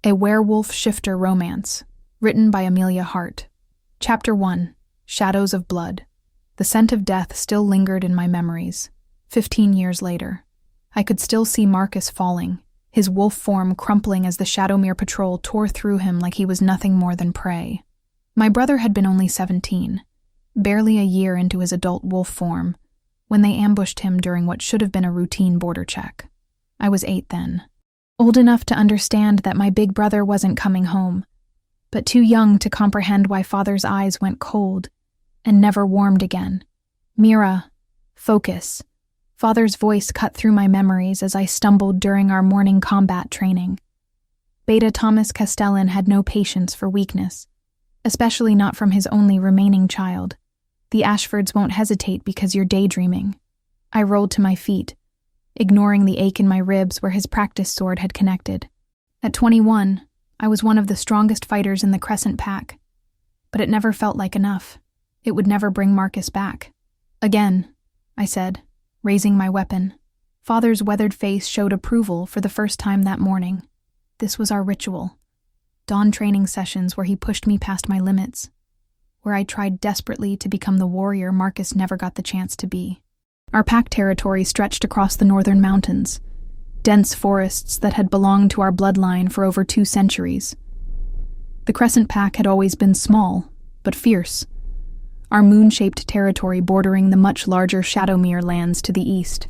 A Werewolf Shifter Romance, written by Amelia Hart. Chapter 1, Shadows of Blood. The scent of death still lingered in my memories. 15 years later, I could still see Marcus falling, his wolf form crumpling as the Shadowmere patrol tore through him like he was nothing more than prey. My brother had been only 17, barely a year into his adult wolf form, when they ambushed him during what should have been a routine border check. I was 8 then. Old enough to understand that my big brother wasn't coming home, but too young to comprehend why Father's eyes went cold and never warmed again. Mira, focus. Father's voice cut through my memories as I stumbled during our morning combat training. Beta Thomas Castellan had no patience for weakness, especially not from his only remaining child. The Ashfords won't hesitate because you're daydreaming. I rolled to my feet, ignoring the ache in my ribs where his practice sword had connected. At 21, I was one of the strongest fighters in the Crescent Pack, but it never felt like enough. It would never bring Marcus back. Again, I said, raising my weapon. Father's weathered face showed approval for the first time that morning. This was our ritual. Dawn training sessions where he pushed me past my limits, where I tried desperately to become the warrior Marcus never got the chance to be. Our pack territory stretched across the northern mountains, dense forests that had belonged to our bloodline for over 2 centuries. The Crescent Pack had always been small, but fierce, our moon-shaped territory bordering the much larger Shadowmere lands to the east.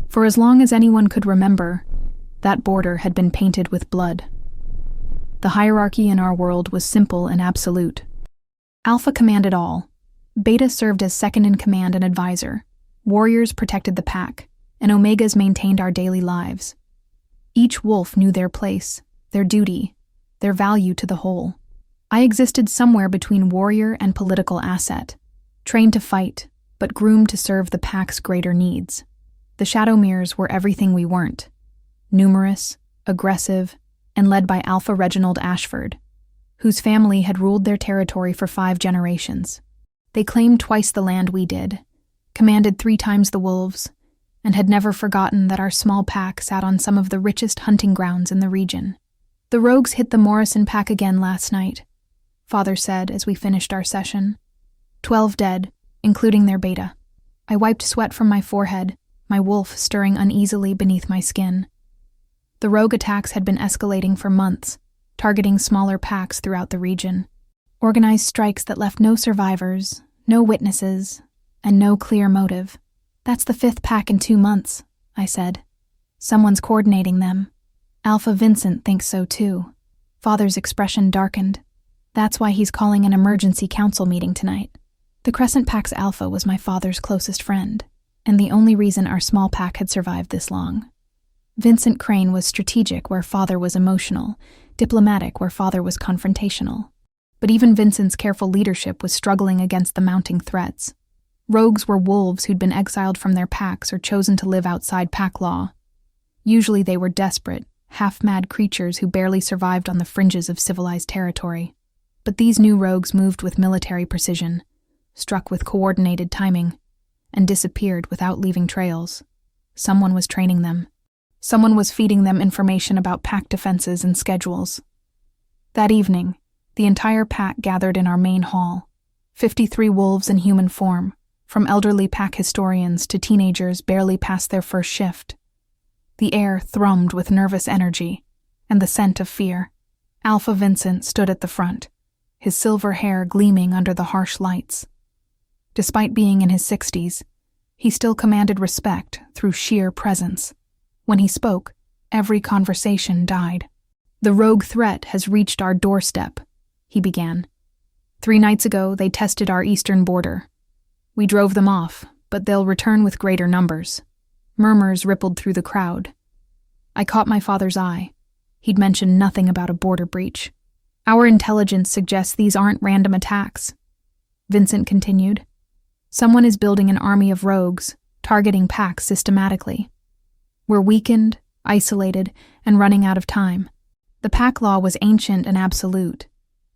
For as long as anyone could remember, that border had been painted with blood. The hierarchy in our world was simple and absolute. Alpha commanded all. Beta served as second-in-command and advisor. Warriors protected the pack, and Omegas maintained our daily lives. Each wolf knew their place, their duty, their value to the whole. I existed somewhere between warrior and political asset, trained to fight, but groomed to serve the pack's greater needs. The Shadowmeres were everything we weren't: numerous, aggressive, and led by Alpha Reginald Ashford, whose family had ruled their territory for 5 generations. They claimed twice the land we did, commanded 3 times the wolves, and had never forgotten that our small pack sat on some of the richest hunting grounds in the region. The rogues hit the Morrison pack again last night, Father said as we finished our session. 12 dead, including their beta. I wiped sweat from my forehead, my wolf stirring uneasily beneath my skin. The rogue attacks had been escalating for months, targeting smaller packs throughout the region. Organized strikes that left no survivors, no witnesses, and no clear motive. That's the 5th pack in 2 months, I said. Someone's coordinating them. Alpha Vincent thinks so too. Father's expression darkened. That's why he's calling an emergency council meeting tonight. The Crescent Pack's Alpha was my father's closest friend, and the only reason our small pack had survived this long. Vincent Crane was strategic where Father was emotional, diplomatic where Father was confrontational. But even Vincent's careful leadership was struggling against the mounting threats. Rogues were wolves who'd been exiled from their packs or chosen to live outside pack law. Usually they were desperate, half-mad creatures who barely survived on the fringes of civilized territory. But these new rogues moved with military precision, struck with coordinated timing, and disappeared without leaving trails. Someone was training them. Someone was feeding them information about pack defenses and schedules. That evening, the entire pack gathered in our main hall, 53 wolves in human form, from elderly pack historians to teenagers barely past their first shift. The air thrummed with nervous energy and the scent of fear. Alpha Vincent stood at the front, his silver hair gleaming under the harsh lights. Despite being in his 60s, he still commanded respect through sheer presence. When he spoke, every conversation died. "The rogue threat has reached our doorstep," he began. 3 nights ago, they tested our eastern border. We drove them off, but they'll return with greater numbers. Murmurs rippled through the crowd. I caught my father's eye. He'd mentioned nothing about a border breach. "Our intelligence suggests these aren't random attacks," Vincent continued. "Someone is building an army of rogues, targeting packs systematically. We're weakened, isolated, and running out of time." The pack law was ancient and absolute.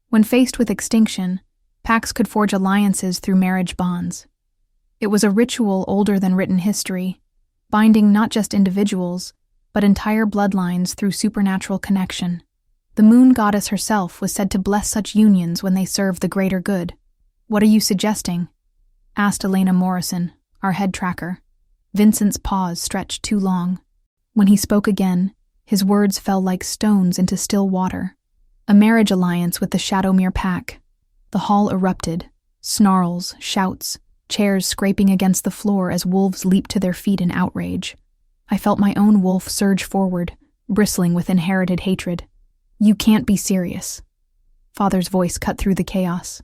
When faced with extinction, packs could forge alliances through marriage bonds. It was a ritual older than written history, binding not just individuals, but entire bloodlines through supernatural connection. The moon goddess herself was said to bless such unions when they serve the greater good. "What are you suggesting?" asked Elena Morrison, our head tracker. Vincent's pause stretched too long. When he spoke again, his words fell like stones into still water. "A marriage alliance with the Shadowmere pack." The hall erupted. Snarls, shouts, chairs scraping against the floor as wolves leaped to their feet in outrage. I felt my own wolf surge forward, bristling with inherited hatred. "You can't be serious." Father's voice cut through the chaos.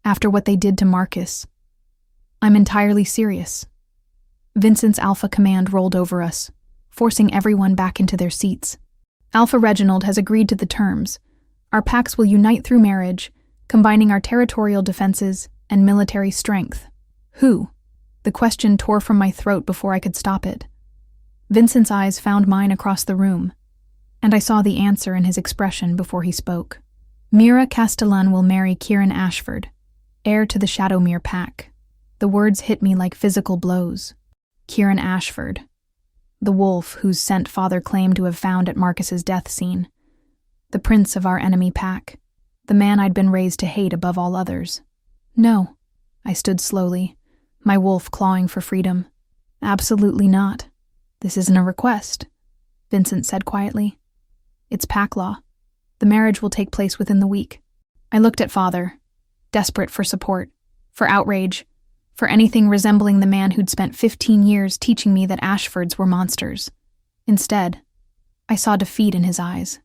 "After what they did to Marcus." "I'm entirely serious." Vincent's alpha command rolled over us, forcing everyone back into their seats. "Alpha Reginald has agreed to the terms. Our packs will unite through marriage, combining our territorial defenses and military strength." "Who?" The question tore from my throat before I could stop it. Vincent's eyes found mine across the room, and I saw the answer in his expression before he spoke. "Mira Castellan will marry Kieran Ashford, heir to the Shadowmere pack." The words hit me like physical blows. Kieran Ashford, the wolf whose scent father claimed to have found at Marcus's death scene. The prince of our enemy pack. The man I'd been raised to hate above all others. "No." I stood slowly, my wolf clawing for freedom. "Absolutely not. This isn't a request," Vincent said quietly. "It's pack law. The marriage will take place within the week." I looked at father, desperate for support, for outrage, for anything resembling the man who'd spent 15 years teaching me that Ashfords were monsters. Instead, I saw defeat in his eyes.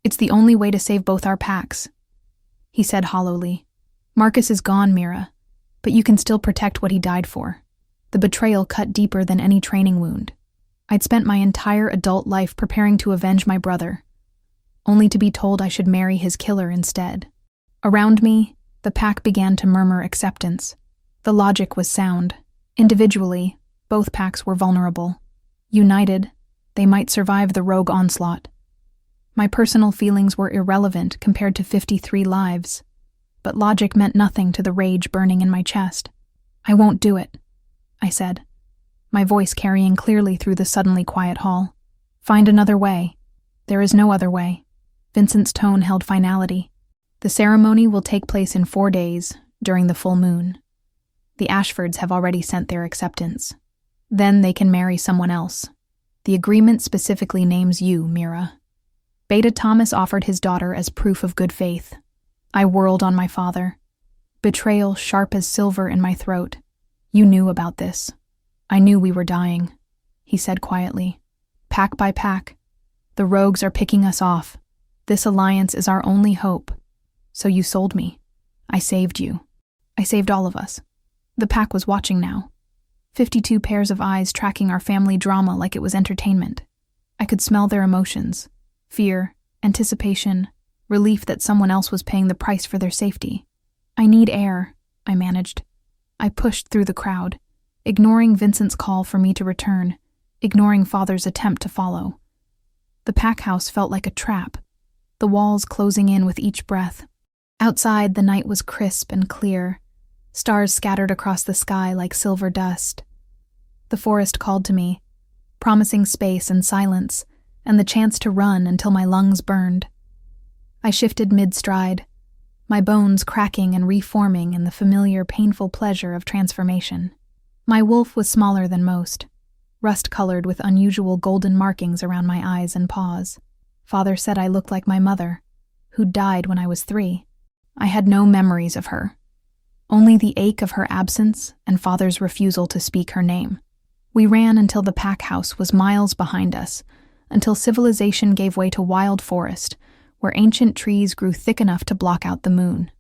"It's the only way to save both our packs," he said hollowly. "Marcus is gone, Mira, but you can still protect what he died for." The betrayal cut deeper than any training wound. I'd spent my entire adult life preparing to avenge my brother, only to be told I should marry his killer instead. Around me, the pack began to murmur acceptance. The logic was sound. Individually, both packs were vulnerable. United, they might survive the rogue onslaught. My personal feelings were irrelevant compared to 53 lives, but logic meant nothing to the rage burning in my chest. "I won't do it," I said, my voice carrying clearly through the suddenly quiet hall. "Find another way." "There is no other way." Vincent's tone held finality. "The ceremony will take place in 4 days, during the full moon. The Ashfords have already sent their acceptance. Then they can marry someone else. The agreement specifically names you, Mira." Beta Thomas offered his daughter as proof of good faith. I whirled on my father, betrayal sharp as silver in my throat. "You knew about this." "I knew we were dying," he said quietly. "Pack by pack, the rogues are picking us off. This alliance is our only hope. So you sold me. I saved you. I saved all of us." The pack was watching now. 52 pairs of eyes tracking our family drama like it was entertainment. I could smell their emotions: fear, anticipation, relief that someone else was paying the price for their safety. "I need air," I managed. I pushed through the crowd, ignoring Vincent's call for me to return, ignoring father's attempt to follow. The pack house felt like a trap, the walls closing in with each breath. Outside, the night was crisp and clear, stars scattered across the sky like silver dust. The forest called to me, promising space and silence, and the chance to run until my lungs burned. I shifted mid-stride, my bones cracking and reforming in the familiar painful pleasure of transformation. My wolf was smaller than most, rust-colored with unusual golden markings around my eyes and paws. Father said I looked like my mother, who died when I was 3. I had no memories of her, only the ache of her absence and father's refusal to speak her name. We ran until the pack house was miles behind us, until civilization gave way to wild forest, where ancient trees grew thick enough to block out the moon.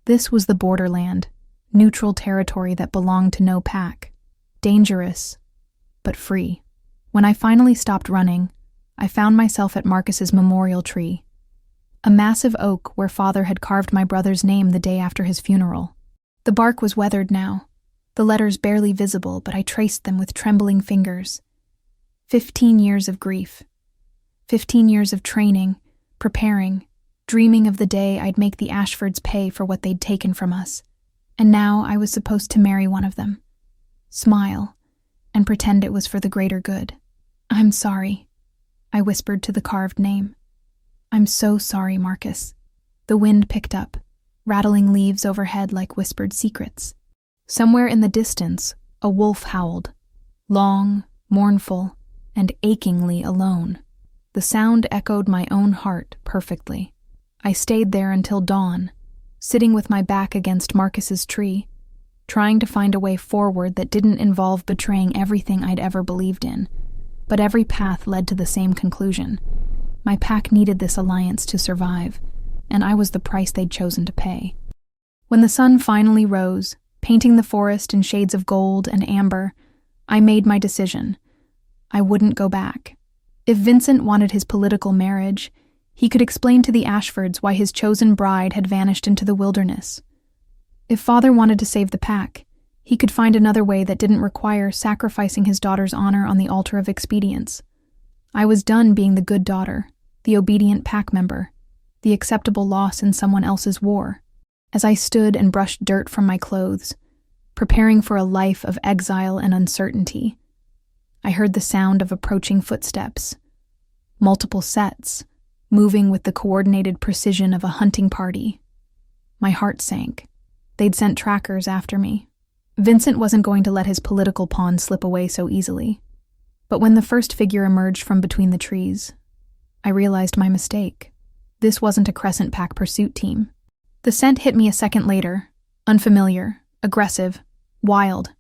This was the borderland, neutral territory that belonged to no pack. Dangerous, but free. When I finally stopped running, I found myself at Marcus's memorial tree, a massive oak where father had carved my brother's name the day after his funeral. The bark was weathered now, the letters barely visible, but I traced them with trembling fingers. 15 years of grief. 15 years of training, preparing, dreaming of the day I'd make the Ashfords pay for what they'd taken from us. And now I was supposed to marry one of them, smile, and pretend it was for the greater good. "I'm sorry," I whispered to the carved name. "I'm so sorry, Marcus." The wind picked up, rattling leaves overhead like whispered secrets. Somewhere in the distance, a wolf howled, long, mournful, and achingly alone. The sound echoed my own heart perfectly. I stayed there until dawn, sitting with my back against Marcus's tree, trying to find a way forward that didn't involve betraying everything I'd ever believed in. But every path led to the same conclusion. My pack needed this alliance to survive, and I was the price they'd chosen to pay. When the sun finally rose, painting the forest in shades of gold and amber, I made my decision. I wouldn't go back. If Vincent wanted his political marriage, he could explain to the Ashfords why his chosen bride had vanished into the wilderness. If Father wanted to save the pack, he could find another way that didn't require sacrificing his daughter's honor on the altar of expedience. I was done being the good daughter, the obedient pack member, the acceptable loss in someone else's war. As I stood and brushed dirt from my clothes, preparing for a life of exile and uncertainty, I heard the sound of approaching footsteps, multiple sets, moving with the coordinated precision of a hunting party. My heart sank. They'd sent trackers after me. Vincent wasn't going to let his political pawn slip away so easily. But when the first figure emerged from between the trees, I realized my mistake. This wasn't a Crescent Pack pursuit team. The scent hit me a second later, unfamiliar, aggressive, wild,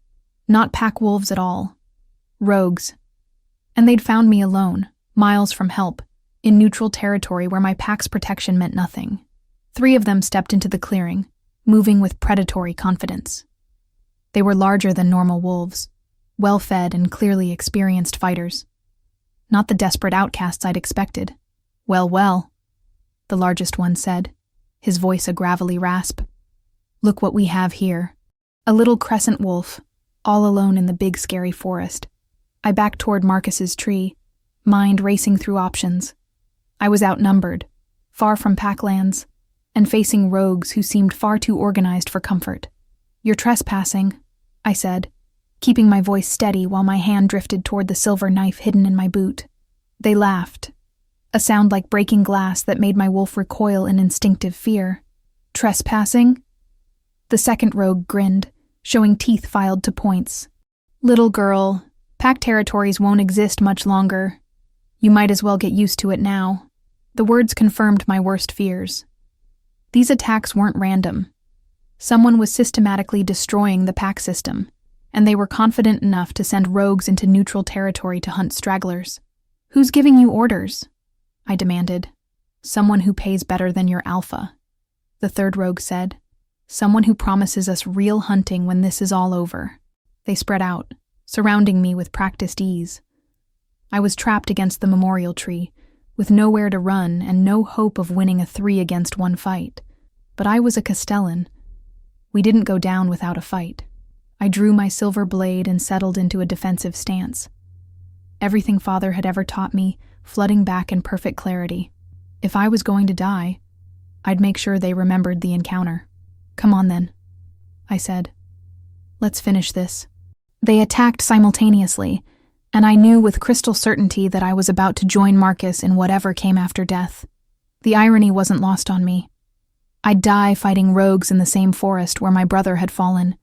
not pack wolves at all. Rogues. And they'd found me alone, miles from help, in neutral territory where my pack's protection meant nothing. 3 of them stepped into the clearing, moving with predatory confidence. They were larger than normal wolves, well-fed and clearly experienced fighters. Not the desperate outcasts I'd expected. Well, the largest one said, his voice a gravelly rasp. "Look what we have here. A little crescent wolf, all alone in the big scary forest." I backed toward Marcus's tree, mind racing through options. I was outnumbered, far from packlands, and facing rogues who seemed far too organized for comfort. "You're trespassing," I said, keeping my voice steady while my hand drifted toward the silver knife hidden in my boot. They laughed, a sound like breaking glass that made my wolf recoil in instinctive fear. "Trespassing?" The second rogue grinned, showing teeth filed to points. "Little girl, pack territories won't exist much longer. You might as well get used to it now." The words confirmed my worst fears. These attacks weren't random. Someone was systematically destroying the pack system, and they were confident enough to send rogues into neutral territory to hunt stragglers. "Who's giving you orders?" I demanded. "Someone who pays better than your alpha," the third rogue said. "Someone who promises us real hunting when this is all over." They spread out, surrounding me with practiced ease. I was trapped against the memorial tree, with nowhere to run and no hope of winning a 3-against-1 fight. But I was a Castellan. We didn't go down without a fight. I drew my silver blade and settled into a defensive stance. Everything Father had ever taught me, flooding back in perfect clarity. If I was going to die, I'd make sure they remembered the encounter. "Come on then," I said. "Let's finish this." They attacked simultaneously, and I knew with crystal certainty that I was about to join Marcus in whatever came after death. The irony wasn't lost on me. I'd die fighting rogues in the same forest where my brother had fallen,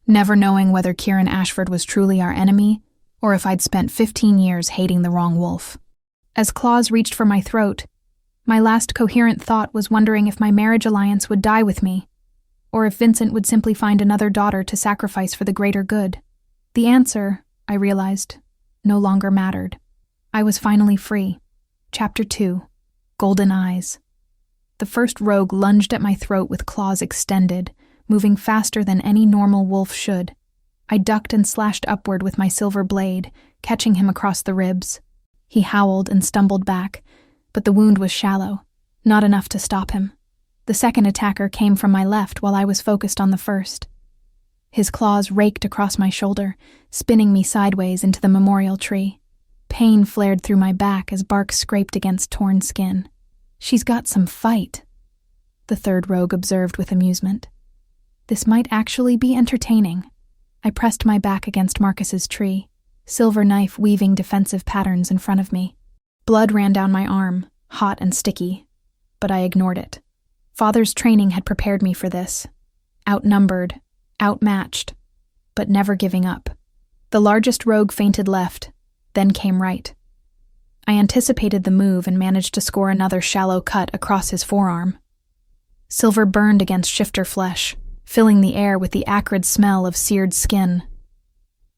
never knowing whether Kieran Ashford was truly our enemy, or if I'd spent 15 years hating the wrong wolf. As claws reached for my throat, my last coherent thought was wondering if my marriage alliance would die with me, or if Vincent would simply find another daughter to sacrifice for the greater good. The answer, I realized, no longer mattered. I was finally free. Chapter 2. Golden Eyes. The first rogue lunged at my throat with claws extended, moving faster than any normal wolf should. I ducked and slashed upward with my silver blade, catching him across the ribs. He howled and stumbled back, but the wound was shallow, not enough to stop him. The second attacker came from my left while I was focused on the first. His claws raked across my shoulder, spinning me sideways into the memorial tree. Pain flared through my back as bark scraped against torn skin. "She's got some fight," the third rogue observed with amusement. This might actually be entertaining. I pressed my back against Marcus's tree, silver knife weaving defensive patterns in front of me. Blood ran down my arm, hot and sticky, but I ignored it. Father's training had prepared me for this. Outnumbered, outmatched, but never giving up. The largest rogue feinted left, then came right. I anticipated the move and managed to score another shallow cut across his forearm. Silver burned against shifter flesh, filling the air with the acrid smell of seared skin.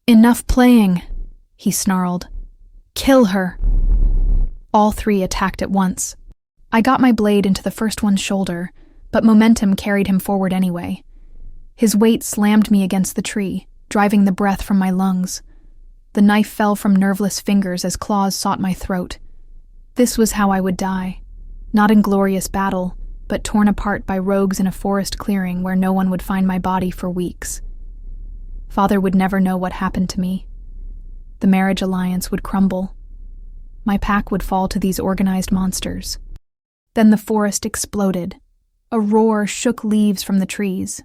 "Enough playing," he snarled. "Kill her." All three attacked at once. I got my blade into the first one's shoulder, but momentum carried him forward anyway. His weight slammed me against the tree, driving the breath from my lungs. The knife fell from nerveless fingers as claws sought my throat. This was how I would die, not in glorious battle, but torn apart by rogues in a forest clearing where no one would find my body for weeks. Father would never know what happened to me. The marriage alliance would crumble. My pack would fall to these organized monsters. Then the forest exploded. A roar shook leaves from the trees.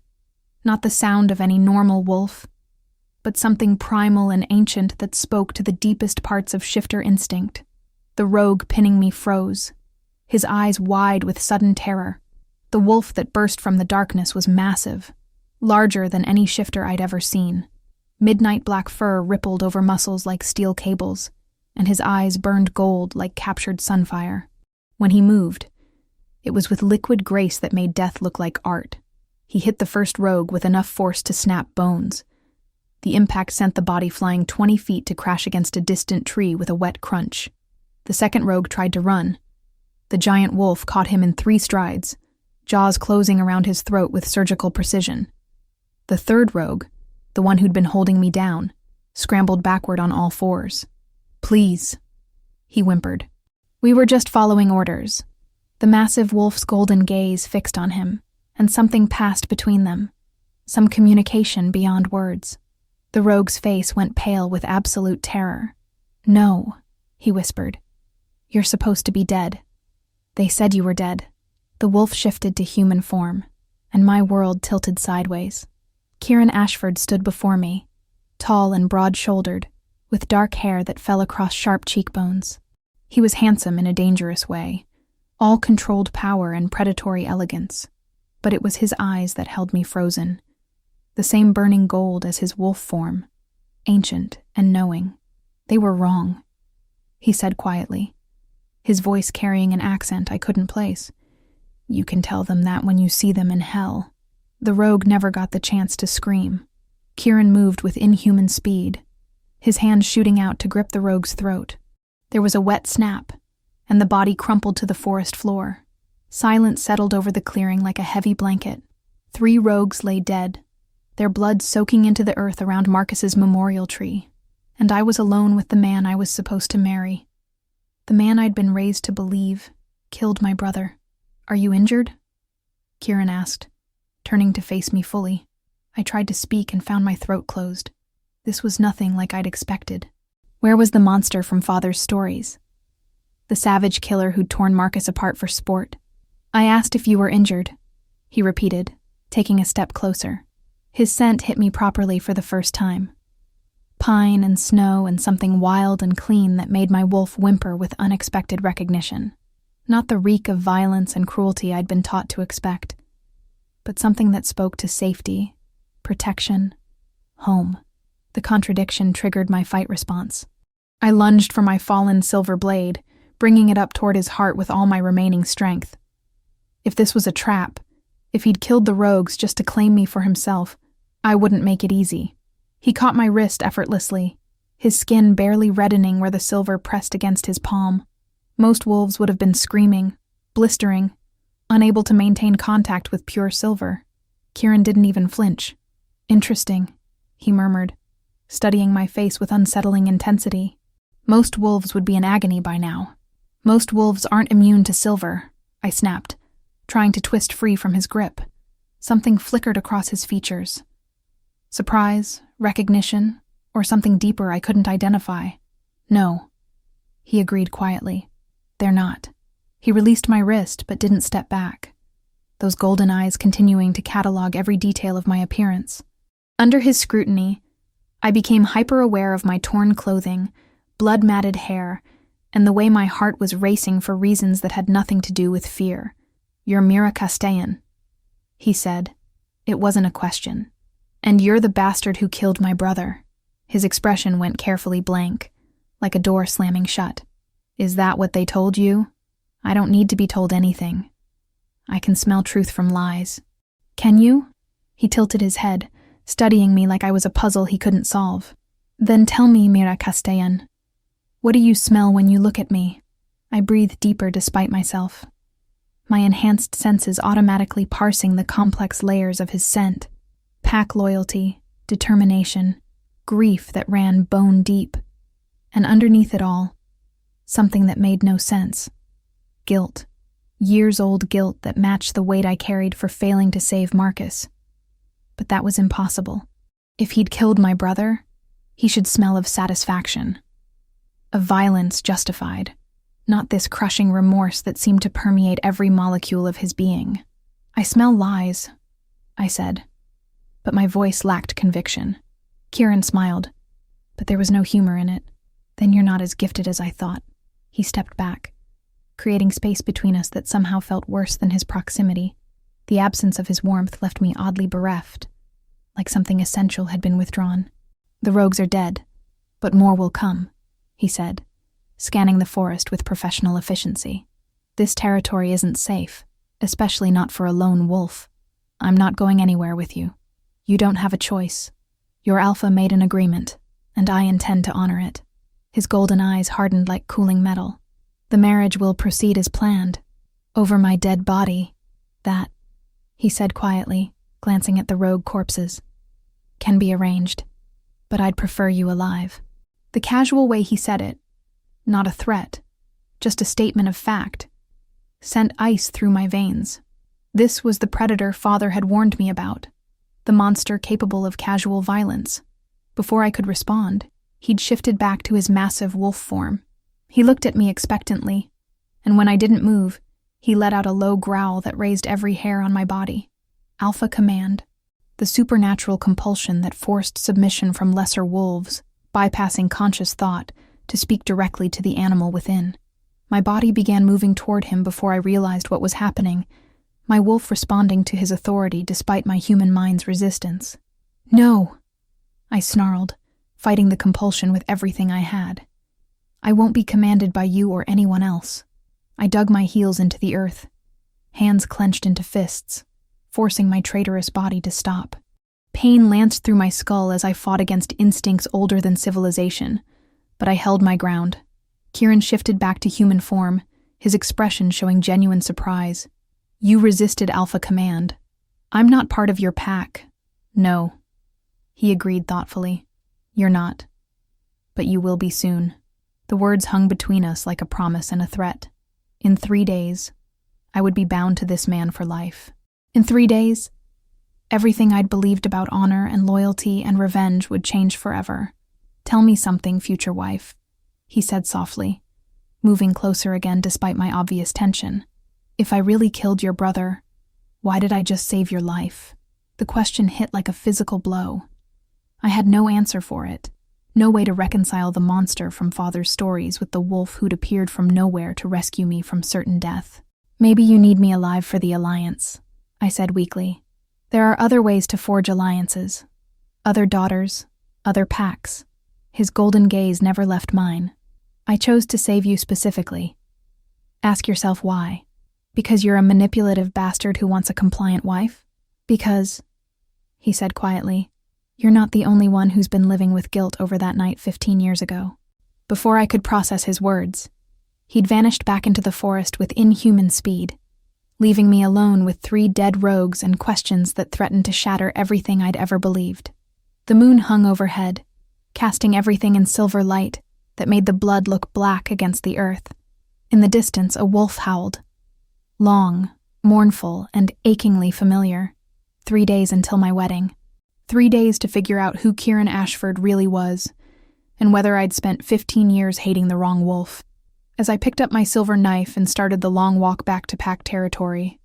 Not the sound of any normal wolf, but something primal and ancient that spoke to the deepest parts of shifter instinct. The rogue pinning me froze, his eyes wide with sudden terror. The wolf that burst from the darkness was massive, larger than any shifter I'd ever seen. Midnight black fur rippled over muscles like steel cables, and his eyes burned gold like captured sunfire. When he moved, it was with liquid grace that made death look like art. He hit the first rogue with enough force to snap bones. The impact sent the body flying 20 feet to crash against a distant tree with a wet crunch. The second rogue tried to run. The giant wolf caught him in 3 strides, jaws closing around his throat with surgical precision. The third rogue, the one who'd been holding me down, scrambled backward on all fours. "Please," he whimpered. We were just following orders. The massive wolf's golden gaze fixed on him, and something passed between them, some communication beyond words. The rogue's face went pale with absolute terror. "No," he whispered. "You're supposed to be dead. They said you were dead." The wolf shifted to human form, and my world tilted sideways. Kieran Ashford stood before me, tall and broad-shouldered, with dark hair that fell across sharp cheekbones. He was handsome in a dangerous way, all controlled power and predatory elegance, but it was his eyes that held me frozen. The same burning gold as his wolf form, ancient and knowing. They were wrong, he said quietly, his voice carrying an accent I couldn't place. "You can tell them that when you see them in hell." The rogue never got the chance to scream. Kieran moved with inhuman speed, his hand shooting out to grip the rogue's throat. There was a wet snap, and the body crumpled to the forest floor. Silence settled over the clearing like a heavy blanket. 3 rogues lay dead, their blood soaking into the earth around Marcus's memorial tree, and I was alone with the man I was supposed to marry. The man I'd been raised to believe killed my brother. "Are you injured?" Kieran asked, turning to face me fully. I tried to speak and found my throat closed. This was nothing like I'd expected. Where was the monster from Father's stories? The savage killer who'd torn Marcus apart for sport. "I asked if you were injured," he repeated, taking a step closer. His scent hit me properly for the first time. Pine and snow and something wild and clean that made my wolf whimper with unexpected recognition. Not the reek of violence and cruelty I'd been taught to expect, but something that spoke to safety, protection, home. The contradiction triggered my fight response. I lunged for my fallen silver blade, bringing it up toward his heart with all my remaining strength. If this was a trap, if he'd killed the rogues just to claim me for himself, I wouldn't make it easy. He caught my wrist effortlessly, his skin barely reddening where the silver pressed against his palm. Most wolves would have been screaming, blistering, unable to maintain contact with pure silver. Kieran didn't even flinch. "Interesting," he murmured, studying my face with unsettling intensity. "Most wolves would be in agony by now. Most wolves aren't immune to silver," I snapped, trying to twist free from his grip. Something flickered across his features. Surprise, recognition, or something deeper I couldn't identify. "No," he agreed quietly. "They're not." He released my wrist but didn't step back, those golden eyes continuing to catalog every detail of my appearance. Under his scrutiny, I became hyper-aware of my torn clothing, blood-matted hair, and the way my heart was racing for reasons that had nothing to do with fear. "You're Mira Castellan," he said. It wasn't a question. "And you're the bastard who killed my brother." His expression went carefully blank, like a door slamming shut. "Is that what they told you? I don't need to be told anything. I can smell truth from lies." "Can you?" He tilted his head, studying me like I was a puzzle he couldn't solve. "Then tell me, Mira Castellan, what do you smell when you look at me?" I breathed deeper despite myself, my enhanced senses automatically parsing the complex layers of his scent. Pack loyalty, determination, grief that ran bone deep, and underneath it all, something that made no sense. Guilt. Years-old guilt that matched the weight I carried for failing to save Marcus. But that was impossible. If he'd killed my brother, he should smell of satisfaction, of violence justified, not this crushing remorse that seemed to permeate every molecule of his being. "I smell lies," I said, but my voice lacked conviction. Kieran smiled, but there was no humor in it. "Then you're not as gifted as I thought." He stepped back, creating space between us that somehow felt worse than his proximity. The absence of his warmth left me oddly bereft, like something essential had been withdrawn. "The rogues are dead, but more will come," he said, scanning the forest with professional efficiency. "This territory isn't safe, especially not for a lone wolf. I'm not going anywhere with you. You don't have a choice. Your alpha made an agreement, and I intend to honor it." His golden eyes hardened like cooling metal. "The marriage will proceed as planned. Over my dead body. That," he said quietly, glancing at the rogue corpses, "can be arranged, but I'd prefer you alive." The casual way he said it, not a threat, just a statement of fact, sent ice through my veins. This was the predator Father had warned me about, the monster capable of casual violence. Before I could respond, he'd shifted back to his massive wolf form. He looked at me expectantly, and when I didn't move, he let out a low growl that raised every hair on my body. Alpha command, the supernatural compulsion that forced submission from lesser wolves, bypassing conscious thought, to speak directly to the animal within. My body began moving toward him before I realized what was happening, my wolf responding to his authority despite my human mind's resistance. "No," I snarled, fighting the compulsion with everything I had. "I won't be commanded by you or anyone else." I dug my heels into the earth, hands clenched into fists, forcing my traitorous body to stop. Pain lanced through my skull as I fought against instincts older than civilization, but I held my ground. Kieran shifted back to human form, his expression showing genuine surprise. "You resisted Alpha command. I'm not part of your pack." "No," he agreed thoughtfully. "You're not. But you will be soon." The words hung between us like a promise and a threat. In 3 days, I would be bound to this man for life. In 3 days, everything I'd believed about honor and loyalty and revenge would change forever. "Tell me something, future wife," he said softly, moving closer again despite my obvious tension. "If I really killed your brother, why did I just save your life?" The question hit like a physical blow. I had no answer for it, no way to reconcile the monster from Father's stories with the wolf who'd appeared from nowhere to rescue me from certain death. "Maybe you need me alive for the alliance," I said weakly. "There are other ways to forge alliances. Other daughters, other packs." His golden gaze never left mine. "I chose to save you specifically. Ask yourself why. Because you're a manipulative bastard who wants a compliant wife? Because," he said quietly, "you're not the only one who's been living with guilt over that night 15 years ago." Before I could process his words, he'd vanished back into the forest with inhuman speed, leaving me alone with 3 dead rogues and questions that threatened to shatter everything I'd ever believed. The moon hung overhead, casting everything in silver light that made the blood look black against the earth. In the distance, a wolf howled. Long, mournful, and achingly familiar. 3 days until my wedding. 3 days to figure out who Kieran Ashford really was, and whether I'd spent 15 years hating the wrong wolf. As I picked up my silver knife and started the long walk back to pack territory,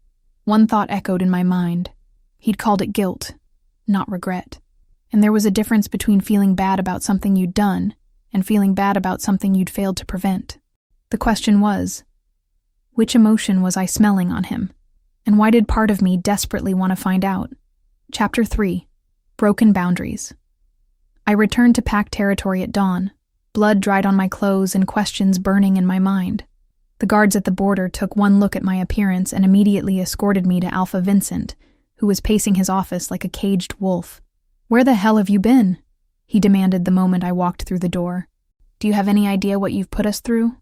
one thought echoed in my mind. He'd called it guilt, not regret. And there was a difference between feeling bad about something you'd done and feeling bad about something you'd failed to prevent. The question was, which emotion was I smelling on him? And why did part of me desperately want to find out? Chapter 3. Broken Boundaries. I returned to pack territory at dawn, blood dried on my clothes and questions burning in my mind. The guards at the border took one look at my appearance and immediately escorted me to Alpha Vincent, who was pacing his office like a caged wolf. "Where the hell have you been?" he demanded the moment I walked through the door. "Do you have any idea what you've put us through?"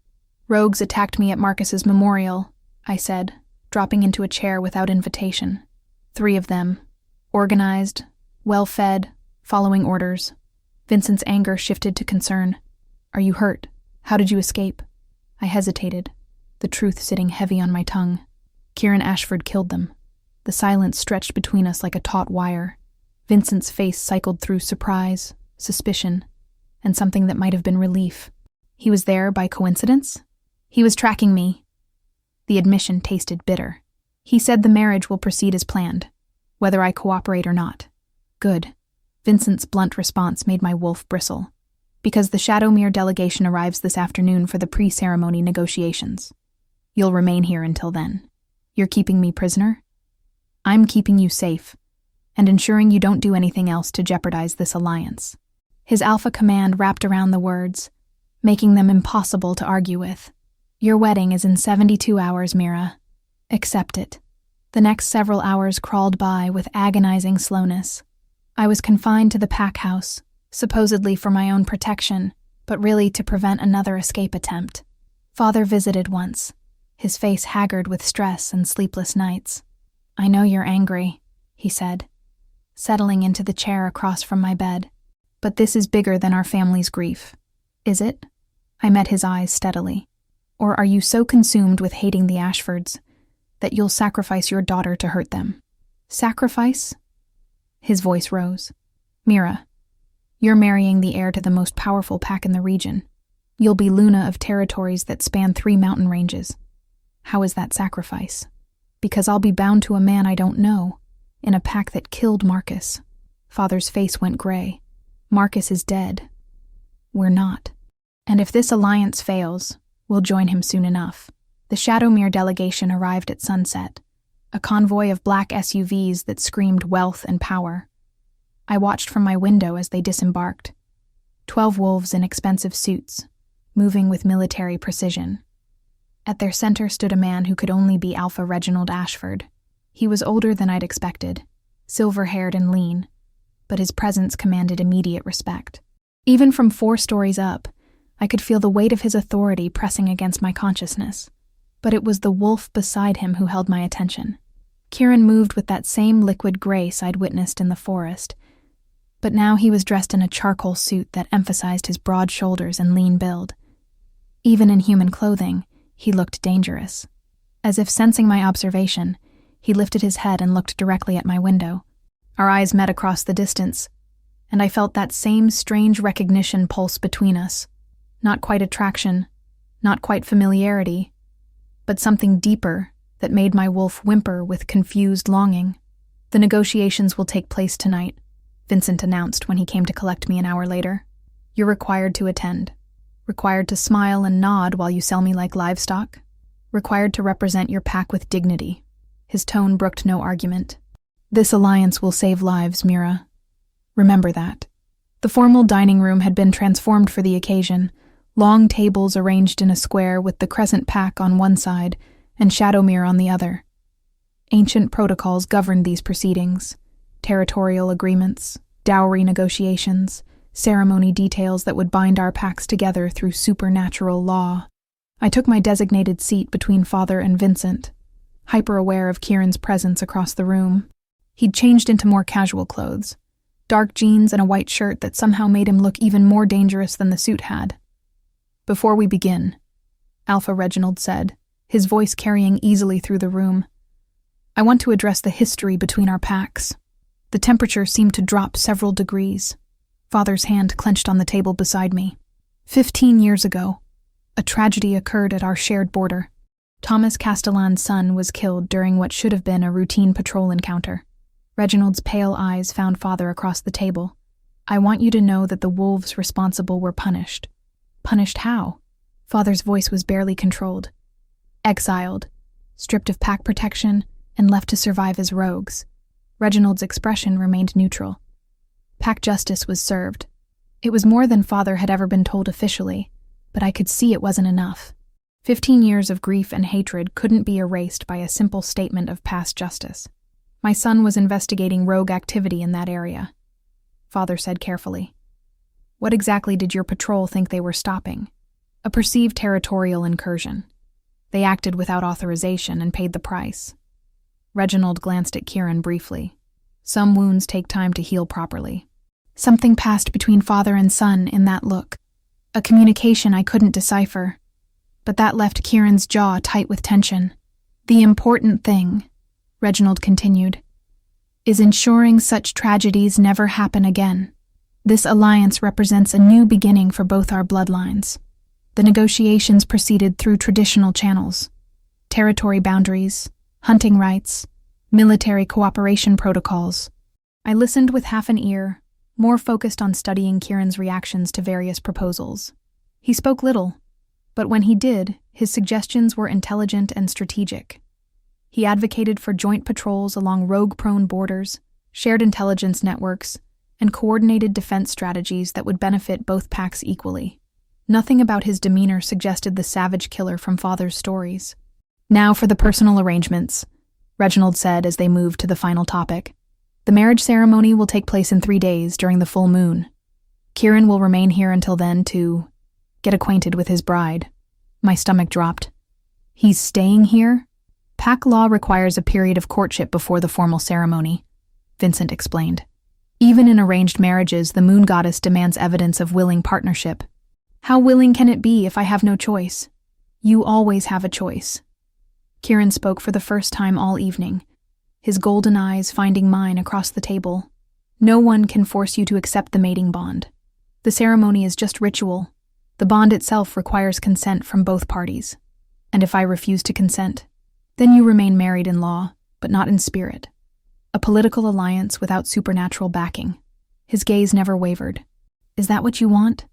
"Rogues attacked me at Marcus's memorial," I said, dropping into a chair without invitation. 3 of them. Organized, well-fed, following orders. Vincent's anger shifted to concern. "Are you hurt? How did you escape?" I hesitated, the truth sitting heavy on my tongue. Kieran Ashford killed them. The silence stretched between us like a taut wire. Vincent's face cycled through surprise, suspicion, and something that might have been relief. He was there by coincidence? He was tracking me. The admission tasted bitter. He said the marriage will proceed as planned, whether I cooperate or not. Good. Vincent's blunt response made my wolf bristle. Because the Shadowmere delegation arrives this afternoon for the pre-ceremony negotiations. You'll remain here until then. You're keeping me prisoner? I'm keeping you safe, and ensuring you don't do anything else to jeopardize this alliance. His alpha command wrapped around the words, making them impossible to argue with. Your wedding is in 72 hours, Mira. Accept it. The next several hours crawled by with agonizing slowness. I was confined to the pack house, supposedly for my own protection, but really to prevent another escape attempt. Father visited once, his face haggard with stress and sleepless nights. "I know you're angry," he said, settling into the chair across from my bed. "But this is bigger than our family's grief." "Is it?" I met his eyes steadily. "Or are you so consumed with hating the Ashfords that you'll sacrifice your daughter to hurt them?" "Sacrifice?" His voice rose. "Mira, you're marrying the heir to the most powerful pack in the region. You'll be Luna of territories that span 3 mountain ranges. How is that sacrifice? Because I'll be bound to a man I don't know, in a pack that killed Marcus." Father's face went gray. "Marcus is dead. We're not. And if this alliance fails, we'll join him soon enough." The Shadowmere delegation arrived at sunset, a convoy of black SUVs that screamed wealth and power. I watched from my window as they disembarked. 12 wolves in expensive suits, moving with military precision. At their center stood a man who could only be Alpha Reginald Ashford. He was older than I'd expected, silver-haired and lean, but his presence commanded immediate respect. Even from 4 stories up, I could feel the weight of his authority pressing against my consciousness. But it was the wolf beside him who held my attention. Kieran moved with that same liquid grace I'd witnessed in the forest, but now he was dressed in a charcoal suit that emphasized his broad shoulders and lean build. Even in human clothing, he looked dangerous. As if sensing my observation, he lifted his head and looked directly at my window. Our eyes met across the distance, and I felt that same strange recognition pulse between us. Not quite attraction, not quite familiarity, but something deeper that made my wolf whimper with confused longing. "The negotiations will take place tonight," Vincent announced when he came to collect me an hour later. "You're required to attend. Required to smile and nod while you sell me like livestock. Required to represent your pack with dignity." His tone brooked no argument. "This alliance will save lives, Mira. Remember that." The formal dining room had been transformed for the occasion, long tables arranged in a square with the Crescent Pack on one side and Shadowmere on the other. Ancient protocols governed these proceedings: territorial agreements, dowry negotiations, ceremony details that would bind our packs together through supernatural law. I took my designated seat between Father and Vincent, hyper-aware of Kieran's presence across the room. He'd changed into more casual clothes, dark jeans and a white shirt that somehow made him look even more dangerous than the suit had. "Before we begin," Alpha Reginald said, his voice carrying easily through the room, "I want to address the history between our packs." The temperature seemed to drop several degrees. Father's hand clenched on the table beside me. 15 years ago, a tragedy occurred at our shared border. Thomas Castellan's son was killed during what should have been a routine patrol encounter. Reginald's pale eyes found Father across the table. "I want you to know that the wolves responsible were punished." "Punished how?" Father's voice was barely controlled. "Exiled, stripped of pack protection, and left to survive as rogues. Reginald's expression remained neutral. Pack justice was served. It was more than Father had ever been told officially, but I could see it wasn't enough. 15 years of grief and hatred couldn't be erased by a simple statement of past justice. My son was investigating rogue activity in that area, Father said carefully. What exactly did your patrol think they were stopping? A perceived territorial incursion. They acted without authorization and paid the price. Reginald glanced at Kieran briefly. Some wounds take time to heal properly. Something passed between father and son in that look. A communication I couldn't decipher. But that left Kieran's jaw tight with tension. The important thing, Reginald continued, is ensuring such tragedies never happen again. This alliance represents a new beginning for both our bloodlines. The negotiations proceeded through traditional channels: territory boundaries, hunting rights, military cooperation protocols. I listened with half an ear, more focused on studying Kieran's reactions to various proposals. He spoke little, but when he did, his suggestions were intelligent and strategic. He advocated for joint patrols along rogue-prone borders, shared intelligence networks, and coordinated defense strategies that would benefit both packs equally. Nothing about his demeanor suggested the savage killer from Father's stories. Now for the personal arrangements, Reginald said as they moved to the final topic. The marriage ceremony will take place in 3 days during the full moon. Kieran will remain here until then to get acquainted with his bride. My stomach dropped. He's staying here? Pack law requires a period of courtship before the formal ceremony, Vincent explained. Even in arranged marriages, the moon goddess demands evidence of willing partnership. How willing can it be if I have no choice? You always have a choice. Kieran spoke for the first time all evening, his golden eyes finding mine across the table. No one can force you to accept the mating bond. The ceremony is just ritual. The bond itself requires consent from both parties. And if I refuse to consent, then you remain married in law, but not in spirit. A political alliance without supernatural backing. His gaze never wavered. Is that what you want?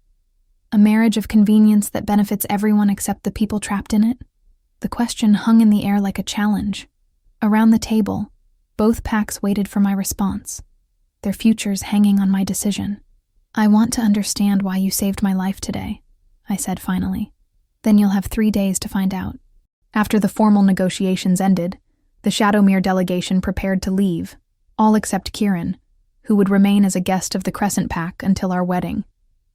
A marriage of convenience that benefits everyone except the people trapped in it? The question hung in the air like a challenge. Around the table, both packs waited for my response, their futures hanging on my decision. I want to understand why you saved my life today, I said finally. Then you'll have 3 days to find out. After the formal negotiations ended, the Shadowmere delegation prepared to leave, all except Kieran, who would remain as a guest of the Crescent Pack until our wedding.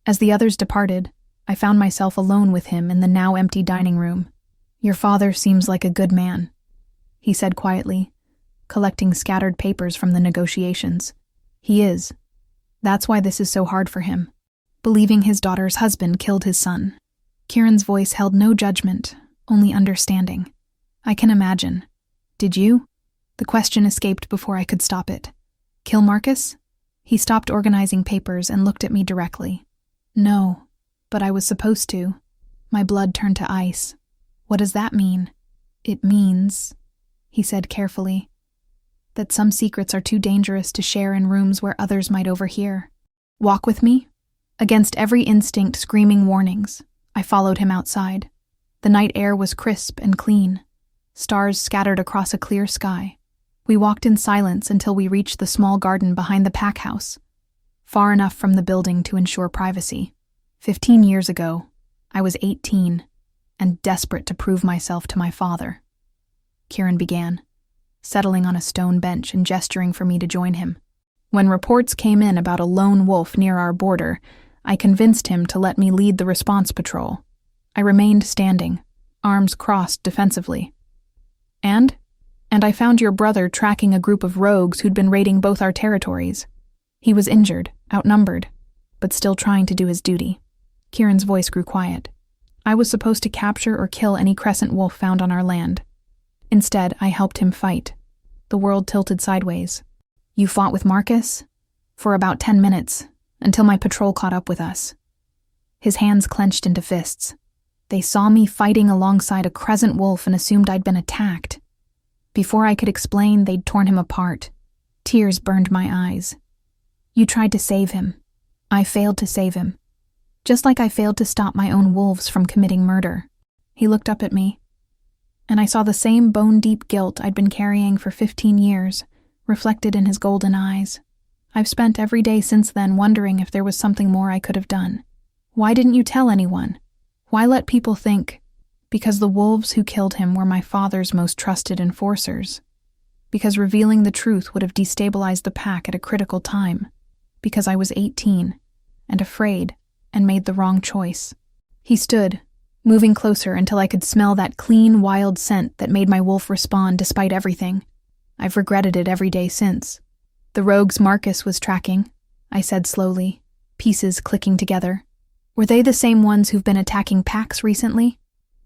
As the others departed, I found myself alone with him in the now empty dining room. Your father seems like a good man, he said quietly, collecting scattered papers from the negotiations. He is. That's why this is so hard for him. Believing his daughter's husband killed his son. Kieran's voice held no judgment, only understanding. I can imagine. Did you? The question escaped before I could stop it. Kill Marcus? He stopped organizing papers and looked at me directly. No, but I was supposed to. My blood turned to ice. What does that mean? It means, he said carefully, that some secrets are too dangerous to share in rooms where others might overhear. Walk with me? Against every instinct screaming warnings, I followed him outside. The night air was crisp and clean, stars scattered across a clear sky. We walked in silence until we reached the small garden behind the pack house, far enough from the building to ensure privacy. 15 years ago, I was 18 and desperate to prove myself to my father. Kieran began, settling on a stone bench and gesturing for me to join him. When reports came in about a lone wolf near our border, I convinced him to let me lead the response patrol. I remained standing, arms crossed defensively. And I found your brother tracking a group of rogues who'd been raiding both our territories. He was injured, outnumbered, but still trying to do his duty. Kieran's voice grew quiet. I was supposed to capture or kill any crescent wolf found on our land. Instead, I helped him fight. The world tilted sideways. You fought with Marcus? For about 10 minutes, until my patrol caught up with us. His hands clenched into fists. They saw me fighting alongside a crescent wolf and assumed I'd been attacked. Before I could explain, they'd torn him apart. Tears burned my eyes. You tried to save him. I failed to save him. Just like I failed to stop my own wolves from committing murder. He looked up at me. and I saw the same bone-deep guilt I'd been carrying for 15 years, reflected in his golden eyes. I've spent every day since then wondering if there was something more I could have done. Why didn't you tell anyone? Why let people think? Because the wolves who killed him were my father's most trusted enforcers. Because revealing the truth would have destabilized the pack at a critical time. Because I was 18, and afraid, and made the wrong choice. He stood, moving closer until I could smell that clean, wild scent that made my wolf respond despite everything. I've regretted it every day since. The rogues Marcus was tracking, I said slowly, pieces clicking together. Were they the same ones who've been attacking packs recently?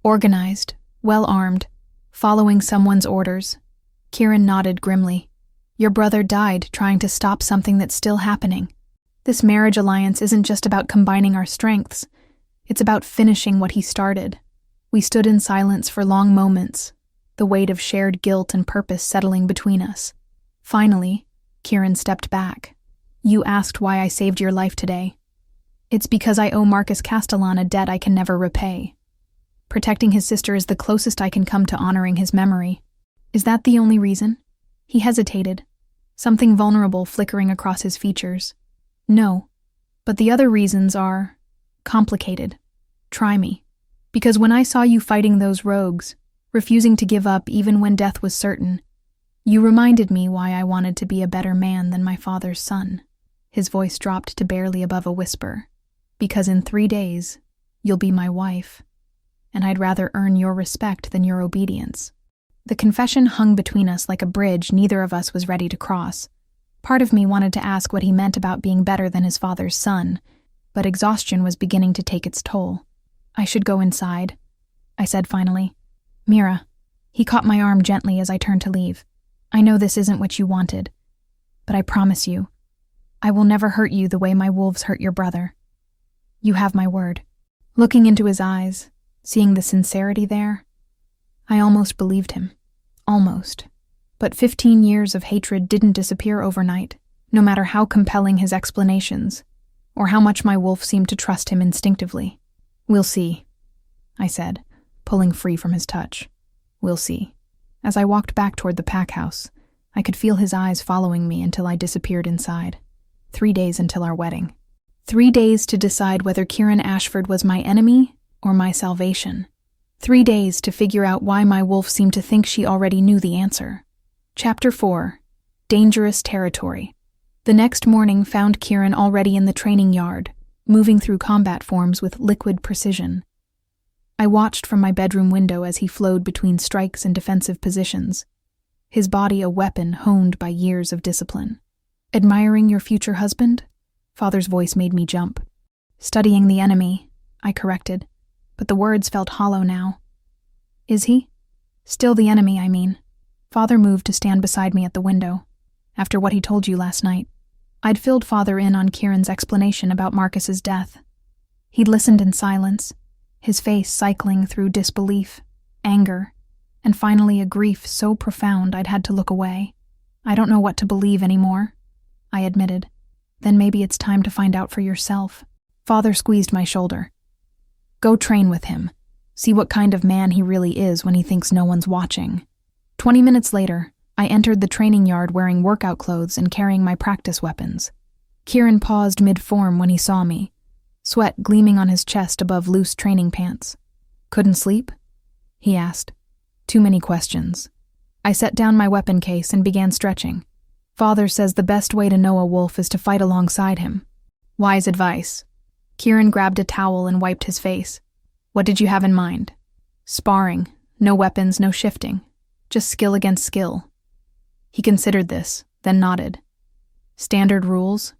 Organized, well-armed, following someone's orders. Kieran nodded grimly. Your brother died trying to stop something that's still happening. This marriage alliance isn't just about combining our strengths. It's about finishing what he started. We stood in silence for long moments, the weight of shared guilt and purpose settling between us. Finally, Kieran stepped back. You asked why I saved your life today. It's because I owe Marcus Castellan a debt I can never repay. Protecting his sister is the closest I can come to honoring his memory. Is that the only reason? He hesitated, something vulnerable flickering across his features. No, but the other reasons are complicated. Try me. Because when I saw you fighting those rogues, refusing to give up even when death was certain, you reminded me why I wanted to be a better man than my father's son. His voice dropped to barely above a whisper. Because in 3 days, you'll be my wife, and I'd rather earn your respect than your obedience. The confession hung between us like a bridge neither of us was ready to cross. Part of me wanted to ask what he meant about being better than his father's son, but exhaustion was beginning to take its toll. I should go inside, I said finally. Mira. He caught my arm gently as I turned to leave. I know this isn't what you wanted, but I promise you, I will never hurt you the way my wolves hurt your brother. You have my word. Looking into his eyes, seeing the sincerity there, I almost believed him. Almost. But 15 years of hatred didn't disappear overnight, no matter how compelling his explanations, or how much my wolf seemed to trust him instinctively. We'll see, I said, pulling free from his touch. We'll see. As I walked back toward the pack house, I could feel his eyes following me until I disappeared inside. 3 days until our wedding. 3 days to decide whether Kieran Ashford was my enemy or my salvation. 3 days to figure out why my wolf seemed to think she already knew the answer. Chapter 4. Dangerous Territory. The next morning found Kieran already in the training yard, moving through combat forms with liquid precision. I watched from my bedroom window as he flowed between strikes and defensive positions, his body a weapon honed by years of discipline. Admiring your future husband? Father's voice made me jump. Studying the enemy, I corrected, but the words felt hollow now. Is he? Still the enemy, I mean. Father moved to stand beside me at the window, after what he told you last night. I'd filled Father in on Kieran's explanation about Marcus's death. He'd listened in silence, his face cycling through disbelief, anger, and finally a grief so profound I'd had to look away. I don't know what to believe anymore, I admitted. Then maybe it's time to find out for yourself. Father squeezed my shoulder. Go train with him. See what kind of man he really is when he thinks no one's watching. 20 minutes later, I entered the training yard wearing workout clothes and carrying my practice weapons. Kieran paused mid-form when he saw me, sweat gleaming on his chest above loose training pants. Couldn't sleep? He asked. Too many questions. I set down my weapon case and began stretching. Father says the best way to know a wolf is to fight alongside him. Wise advice. Kieran grabbed a towel and wiped his face. What did you have in mind? Sparring. No weapons, no shifting. Just skill against skill. He considered this, then nodded. Standard rules?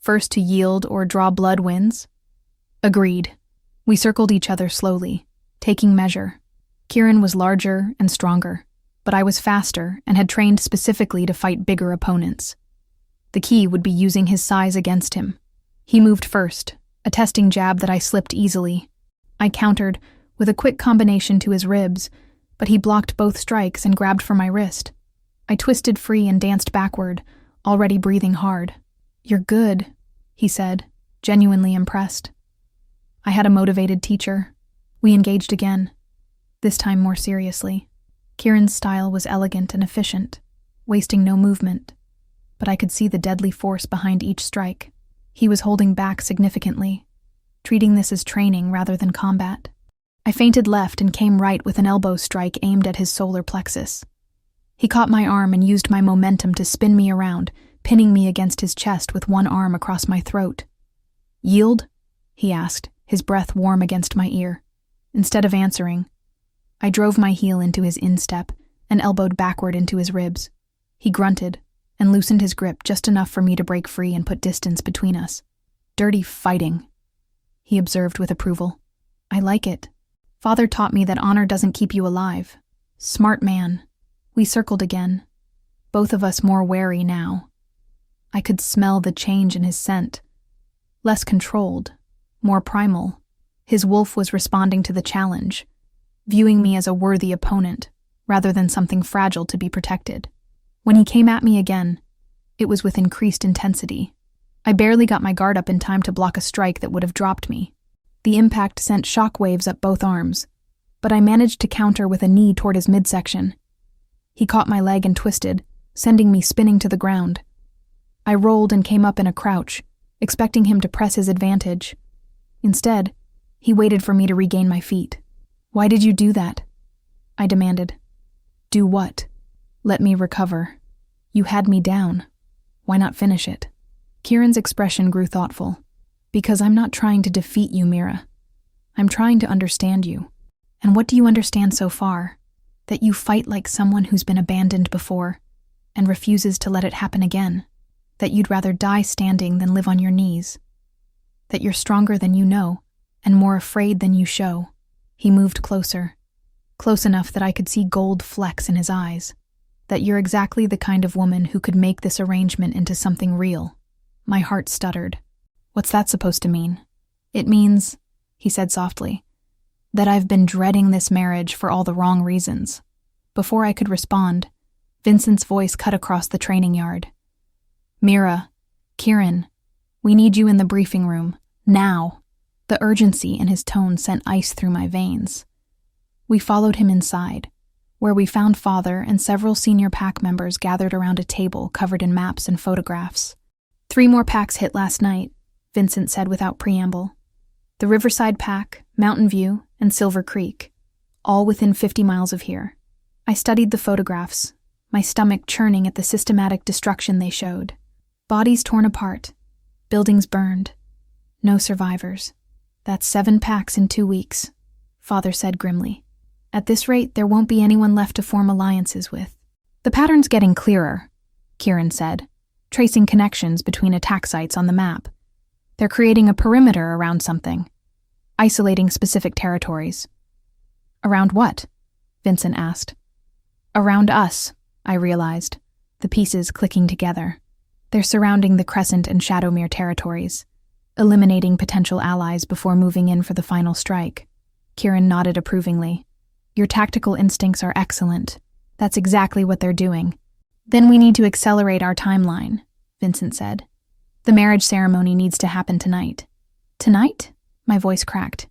First to yield or draw blood wins? Agreed. We circled each other slowly, taking measure. Kieran was larger and stronger, but I was faster and had trained specifically to fight bigger opponents. The key would be using his size against him. He moved first, a testing jab that I slipped easily. I countered, with a quick combination to his ribs, but he blocked both strikes and grabbed for my wrist. I twisted free and danced backward, already breathing hard. You're good, he said, genuinely impressed. I had a motivated teacher. We engaged again, this time more seriously. Kieran's style was elegant and efficient, wasting no movement, but I could see the deadly force behind each strike. He was holding back significantly, treating this as training rather than combat. I feinted left and came right with an elbow strike aimed at his solar plexus. He caught my arm and used my momentum to spin me around, pinning me against his chest with one arm across my throat. "Yield?" he asked, his breath warm against my ear. Instead of answering, I drove my heel into his instep and elbowed backward into his ribs. He grunted and loosened his grip just enough for me to break free and put distance between us. "Dirty fighting," he observed with approval. "I like it. Father taught me that honor doesn't keep you alive." Smart man. We circled again, both of us more wary now. I could smell the change in his scent. Less controlled, more primal. His wolf was responding to the challenge, viewing me as a worthy opponent, rather than something fragile to be protected. When he came at me again, it was with increased intensity. I barely got my guard up in time to block a strike that would have dropped me. The impact sent shockwaves up both arms, but I managed to counter with a knee toward his midsection. He caught my leg and twisted, sending me spinning to the ground. I rolled and came up in a crouch, expecting him to press his advantage. Instead, he waited for me to regain my feet. "Why did you do that?" I demanded. "Do what?" "Let me recover. You had me down. Why not finish it?" Kieran's expression grew thoughtful. "Because I'm not trying to defeat you, Mira. I'm trying to understand you. And what do you understand so far? That you fight like someone who's been abandoned before and refuses to let it happen again. That you'd rather die standing than live on your knees. That you're stronger than you know and more afraid than you show." He moved closer, close enough that I could see gold flecks in his eyes. "That you're exactly the kind of woman who could make this arrangement into something real." My heart stuttered. "What's that supposed to mean?" "It means," he said softly, "that I've been dreading this marriage for all the wrong reasons." Before I could respond, Vincent's voice cut across the training yard. "Mira, Kieran, we need you in the briefing room, now." The urgency in his tone sent ice through my veins. We followed him inside, where we found Father and several senior pack members gathered around a table covered in maps and photographs. 3 more packs hit last night," Vincent said without preamble. "The Riverside Pack, Mountain View, and Silver Creek, all within 50 miles of here." I studied the photographs, my stomach churning at the systematic destruction they showed. Bodies torn apart, buildings burned, no survivors. "That's 7 packs in 2 weeks, Father said grimly. "At this rate, there won't be anyone left to form alliances with." "The pattern's getting clearer," Kieran said, tracing connections between attack sites on the map. "They're creating a perimeter around something, isolating specific territories." "Around what?" Vincent asked. "Around us," I realized, the pieces clicking together. "They're surrounding the Crescent and Shadowmere territories, eliminating potential allies before moving in for the final strike." Kieran nodded approvingly. "Your tactical instincts are excellent. That's exactly what they're doing." "Then we need to accelerate our timeline," Vincent said. "The marriage ceremony needs to happen tonight." "Tonight?" My voice cracked.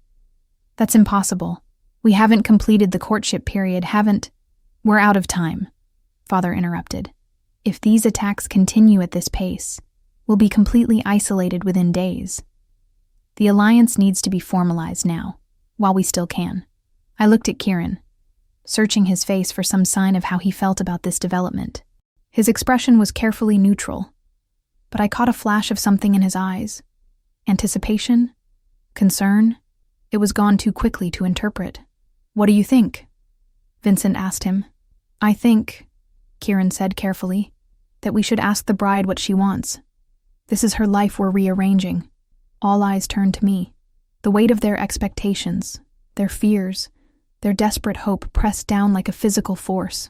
"That's impossible. We haven't completed the courtship period, haven't—" "We're out of time," Father interrupted. "If these attacks continue at this pace, we'll be completely isolated within days. The alliance needs to be formalized now, while we still can." I looked at Kieran, searching his face for some sign of how he felt about this development. His expression was carefully neutral, but I caught a flash of something in his eyes. Anticipation? Concern? It was gone too quickly to interpret. "What do you think?" Vincent asked him. "I think," Kieran said carefully, "that we should ask the bride what she wants. This is her life we're rearranging." All eyes turned to me. The weight of their expectations, their fears, their desperate hope pressed down like a physical force.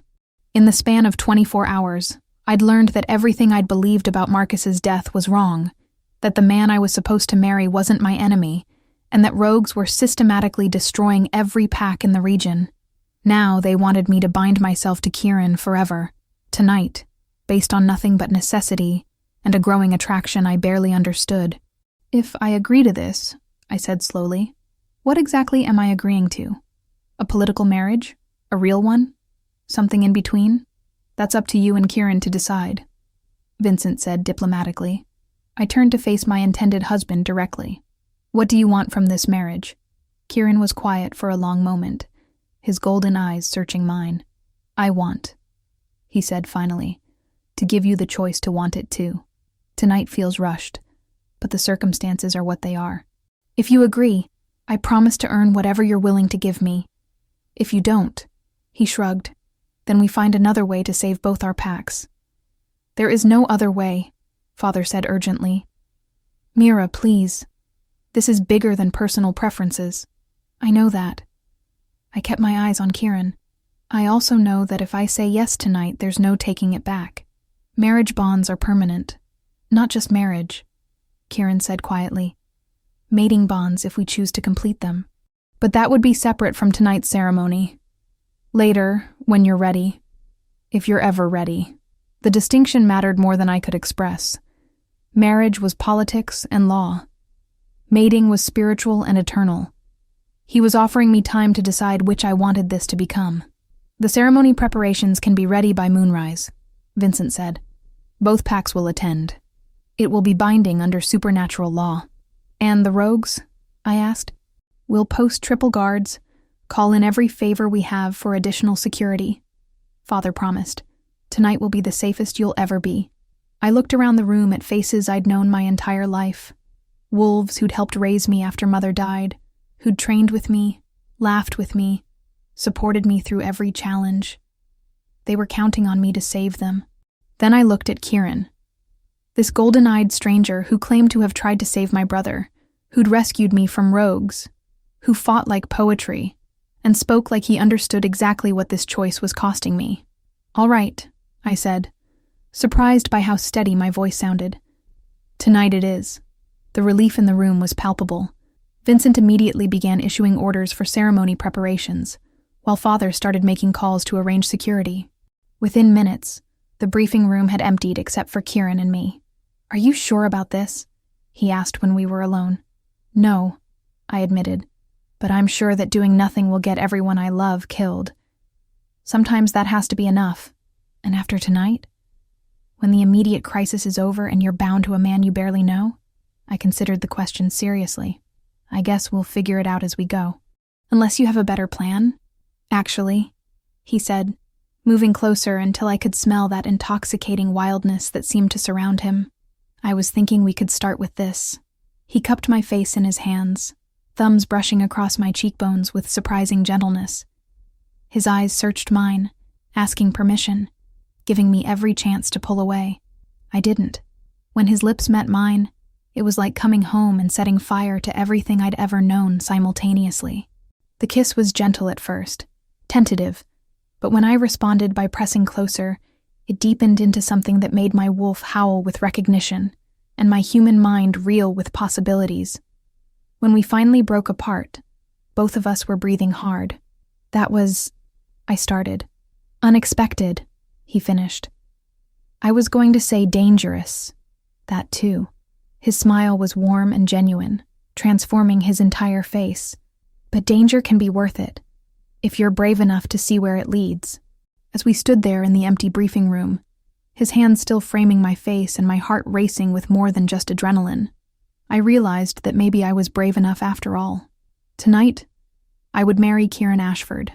In the span of 24 hours, I'd learned that everything I'd believed about Marcus's death was wrong, that the man I was supposed to marry wasn't my enemy, and that rogues were systematically destroying every pack in the region. Now they wanted me to bind myself to Kieran forever, tonight, based on nothing but necessity and a growing attraction I barely understood. "If I agree to this," I said slowly, "what exactly am I agreeing to? A political marriage? A real one? Something in between? That's up to you and Kieran to decide, Vincent said diplomatically. I turned to face my intended husband directly. What do you want from this marriage? Kieran was quiet for a long moment, his golden eyes searching mine. I want, he said finally, to give you the choice to want it too. Tonight feels rushed, but the circumstances are what they are. If you agree, I promise to earn whatever you're willing to give me. If you don't, he shrugged, then we find another way to save both our packs. There is no other way, Father said urgently. Mira, please. This is bigger than personal preferences. I know that. I kept my eyes on Kieran. I also know that if I say yes tonight, there's no taking it back. Marriage bonds are permanent. Not just marriage, Kieran said quietly. Mating bonds if we choose to complete them. But that would be separate from tonight's ceremony. Later, when you're ready. If you're ever ready. The distinction mattered more than I could express. Marriage was politics and law. Mating was spiritual and eternal. He was offering me time to decide which I wanted this to become. The ceremony preparations can be ready by moonrise, Vincent said. Both packs will attend. It will be binding under supernatural law. And the rogues? I asked. We'll post triple guards, call in every favor we have for additional security. Father promised. Tonight will be the safest you'll ever be. I looked around the room at faces I'd known my entire life. Wolves who'd helped raise me after Mother died, who'd trained with me, laughed with me, supported me through every challenge. They were counting on me to save them. Then I looked at Kieran. This golden-eyed stranger who claimed to have tried to save my brother, who'd rescued me from rogues, who fought like poetry, and spoke like he understood exactly what this choice was costing me. All right, I said, surprised by how steady my voice sounded. Tonight it is. The relief in the room was palpable. Vincent immediately began issuing orders for ceremony preparations, while Father started making calls to arrange security. Within minutes, the briefing room had emptied except for Kieran and me. Are you sure about this? He asked when we were alone. No, I admitted, but I'm sure that doing nothing will get everyone I love killed. Sometimes that has to be enough. And after tonight? When the immediate crisis is over and you're bound to a man you barely know? I considered the question seriously. I guess we'll figure it out as we go. Unless you have a better plan? Actually, he said, moving closer until I could smell that intoxicating wildness that seemed to surround him. I was thinking we could start with this. He cupped my face in his hands, thumbs brushing across my cheekbones with surprising gentleness. His eyes searched mine, asking permission, giving me every chance to pull away. I didn't. When his lips met mine, it was like coming home and setting fire to everything I'd ever known simultaneously. The kiss was gentle at first, tentative, but when I responded by pressing closer, it deepened into something that made my wolf howl with recognition, and my human mind reel with possibilities. When we finally broke apart, both of us were breathing hard. That was, I started. Unexpected, he finished. I was going to say dangerous. That too. His smile was warm and genuine, transforming his entire face. But danger can be worth it, if you're brave enough to see where it leads. As we stood there in the empty briefing room, his hands still framing my face and my heart racing with more than just adrenaline, I realized that maybe I was brave enough after all. Tonight, I would marry Kieran Ashford.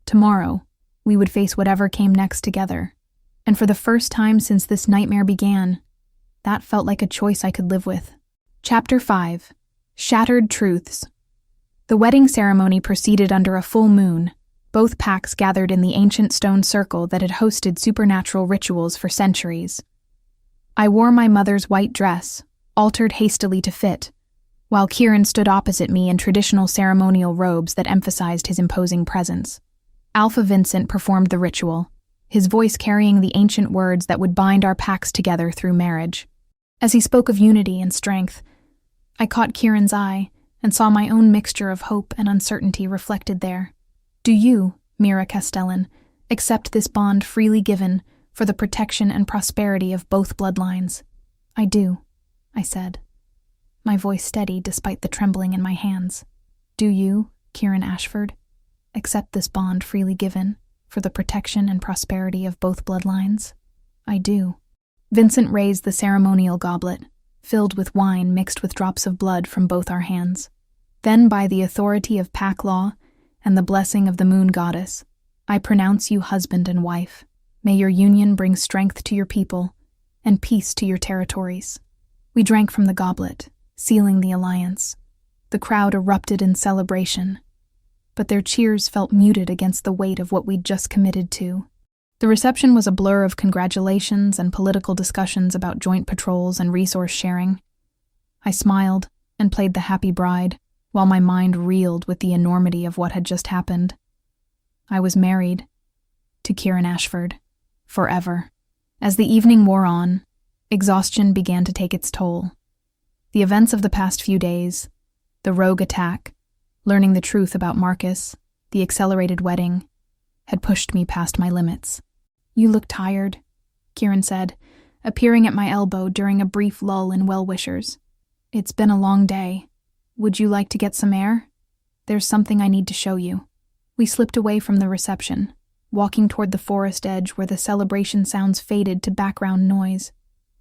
Tomorrow, we would face whatever came next together. And for the first time since this nightmare began, that felt like a choice I could live with. Chapter 5. Shattered Truths. The wedding ceremony proceeded under a full moon. Both packs gathered in the ancient stone circle that had hosted supernatural rituals for centuries. I wore my mother's white dress, altered hastily to fit, while Kieran stood opposite me in traditional ceremonial robes that emphasized his imposing presence. Alpha Vincent performed the ritual, his voice carrying the ancient words that would bind our packs together through marriage. As he spoke of unity and strength, I caught Kieran's eye and saw my own mixture of hope and uncertainty reflected there. Do you, Mira Castellan, accept this bond freely given for the protection and prosperity of both bloodlines? I do, I said, my voice steady despite the trembling in my hands. Do you, Kieran Ashford, accept this bond freely given for the protection and prosperity of both bloodlines? I do. Vincent raised the ceremonial goblet, filled with wine mixed with drops of blood from both our hands. Then, by the authority of pack law and the blessing of the moon goddess, I pronounce you husband and wife. May your union bring strength to your people and peace to your territories. We drank from the goblet, sealing the alliance. The crowd erupted in celebration, but their cheers felt muted against the weight of what we'd just committed to. The reception was a blur of congratulations and political discussions about joint patrols and resource sharing. I smiled and played the happy bride, while my mind reeled with the enormity of what had just happened. I was married to Kieran Ashford, forever. As the evening wore on, exhaustion began to take its toll. The events of the past few days, the rogue attack, learning the truth about Marcus, the accelerated wedding, had pushed me past my limits. You look tired, Kieran said, appearing at my elbow during a brief lull in well-wishers. It's been a long day. Would you like to get some air? There's something I need to show you. We slipped away from the reception, walking toward the forest edge where the celebration sounds faded to background noise.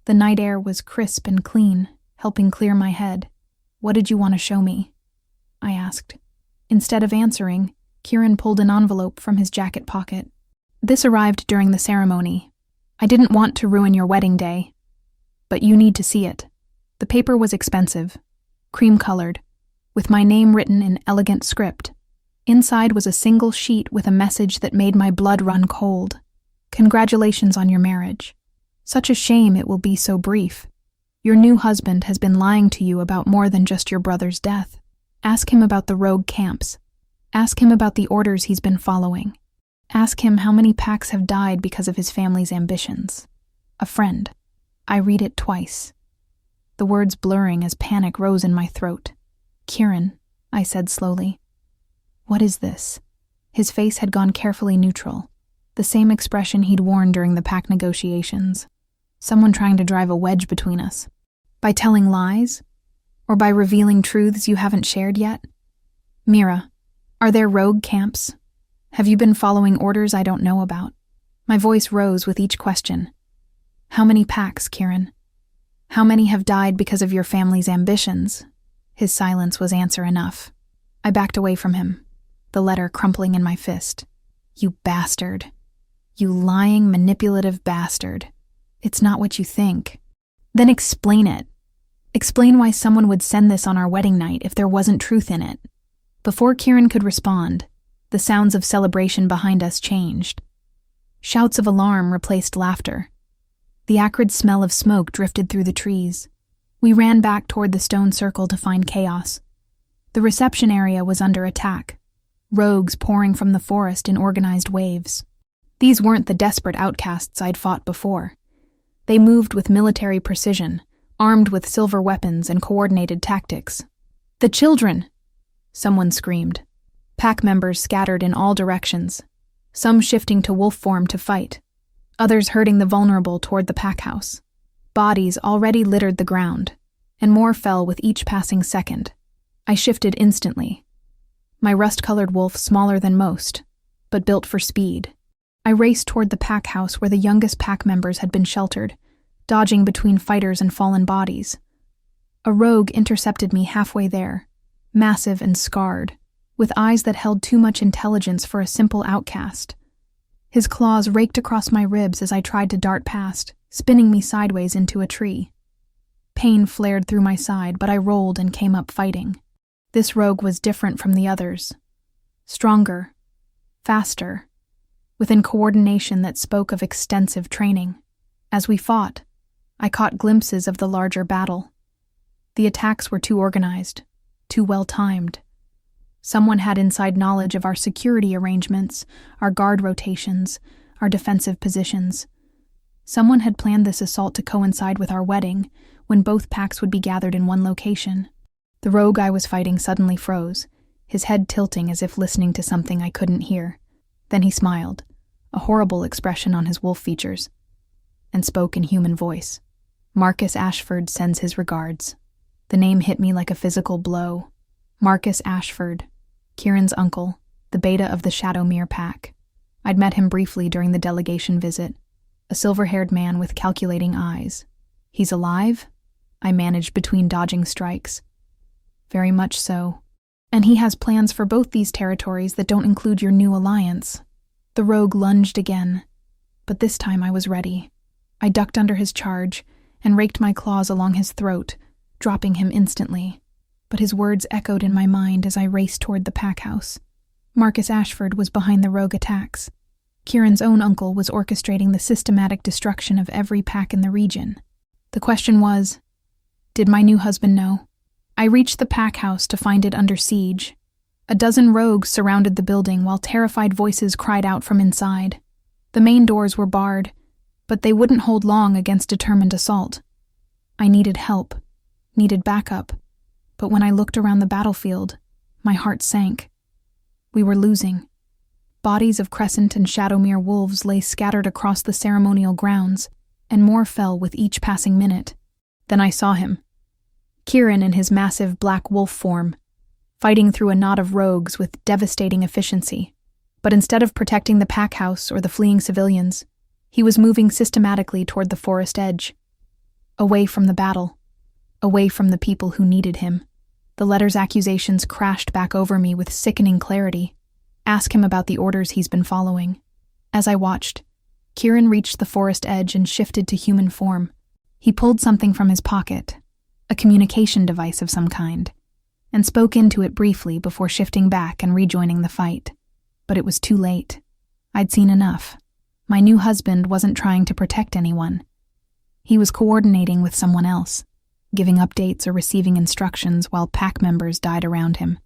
The night air was crisp and clean, helping clear my head. What did you want to show me? I asked. Instead of answering, Kieran pulled an envelope from his jacket pocket. This arrived during the ceremony. I didn't want to ruin your wedding day, but you need to see it. The paper was expensive, cream-colored, with my name written in elegant script. Inside was a single sheet with a message that made my blood run cold. Congratulations on your marriage. Such a shame it will be so brief. Your new husband has been lying to you about more than just your brother's death. Ask him about the rogue camps. Ask him about the orders he's been following. Ask him how many packs have died because of his family's ambitions. A friend. I read it twice, the words blurring as panic rose in my throat. Kieran, I said slowly. What is this? His face had gone carefully neutral, the same expression he'd worn during the pack negotiations. Someone trying to drive a wedge between us. By telling lies? Or by revealing truths you haven't shared yet? Mira, are there rogue camps? Have you been following orders I don't know about? My voice rose with each question. How many packs, Kieran? How many have died because of your family's ambitions? His silence was answer enough. I backed away from him, the letter crumpling in my fist. You bastard. You lying, manipulative bastard. It's not what you think. Then explain it. Explain why someone would send this on our wedding night if there wasn't truth in it. Before Kieran could respond, the sounds of celebration behind us changed. Shouts of alarm replaced laughter. The acrid smell of smoke drifted through the trees. We ran back toward the stone circle to find chaos. The reception area was under attack, rogues pouring from the forest in organized waves. These weren't the desperate outcasts I'd fought before. They moved with military precision, armed with silver weapons and coordinated tactics. The children! Someone screamed. Pack members scattered in all directions, some shifting to wolf form to fight, others herding the vulnerable toward the pack house. Bodies already littered the ground, and more fell with each passing second. I shifted instantly. My rust-colored wolf smaller than most, but built for speed. I raced toward the pack house where the youngest pack members had been sheltered, dodging between fighters and fallen bodies. A rogue intercepted me halfway there, massive and scarred, with eyes that held too much intelligence for a simple outcast. His claws raked across my ribs as I tried to dart past, spinning me sideways into a tree. Pain flared through my side, but I rolled and came up fighting. This rogue was different from the others. Stronger, faster, with a coordination that spoke of extensive training. As we fought, I caught glimpses of the larger battle. The attacks were too organized, too well-timed. Someone had inside knowledge of our security arrangements, our guard rotations, our defensive positions. Someone had planned this assault to coincide with our wedding, when both packs would be gathered in one location. The rogue I was fighting suddenly froze, his head tilting as if listening to something I couldn't hear. Then he smiled, a horrible expression on his wolf features, and spoke in human voice. Marcus Ashford sends his regards. The name hit me like a physical blow. Marcus Ashford, Kieran's uncle, the beta of the Shadowmere pack. I'd met him briefly during the delegation visit, a silver-haired man with calculating eyes. He's alive? I managed between dodging strikes. Very much so. And he has plans for both these territories that don't include your new alliance. The rogue lunged again, but this time I was ready. I ducked under his charge and raked my claws along his throat, dropping him instantly. But his words echoed in my mind as I raced toward the pack house. Marcus Ashford was behind the rogue attacks. Kieran's own uncle was orchestrating the systematic destruction of every pack in the region. The question was, did my new husband know? I reached the pack house to find it under siege. A dozen rogues surrounded the building while terrified voices cried out from inside. The main doors were barred, but they wouldn't hold long against determined assault. I needed help, needed backup, but when I looked around the battlefield, my heart sank. We were losing. Bodies of Crescent and Shadowmere wolves lay scattered across the ceremonial grounds, and more fell with each passing minute. Then I saw him. Kieran in his massive black wolf form, fighting through a knot of rogues with devastating efficiency. But instead of protecting the pack house or the fleeing civilians, he was moving systematically toward the forest edge. Away from the battle. Away from the people who needed him. The letter's accusations crashed back over me with sickening clarity. Ask him about the orders he's been following. As I watched, Kieran reached the forest edge and shifted to human form. He pulled something from his pocket, a communication device of some kind, and spoke into it briefly before shifting back and rejoining the fight. But it was too late. I'd seen enough. My new husband wasn't trying to protect anyone. He was coordinating with someone else, giving updates or receiving instructions while pack members died around him.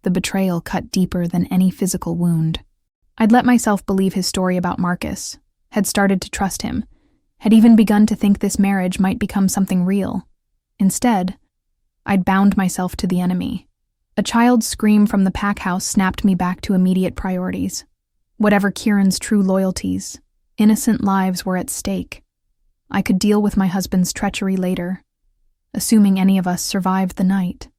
The betrayal cut deeper than any physical wound. I'd let myself believe his story about Marcus, had started to trust him, had even begun to think this marriage might become something real. Instead, I'd bound myself to the enemy. A child's scream from the pack house snapped me back to immediate priorities. Whatever Kieran's true loyalties, innocent lives were at stake. I could deal with my husband's treachery later, assuming any of us survived the night.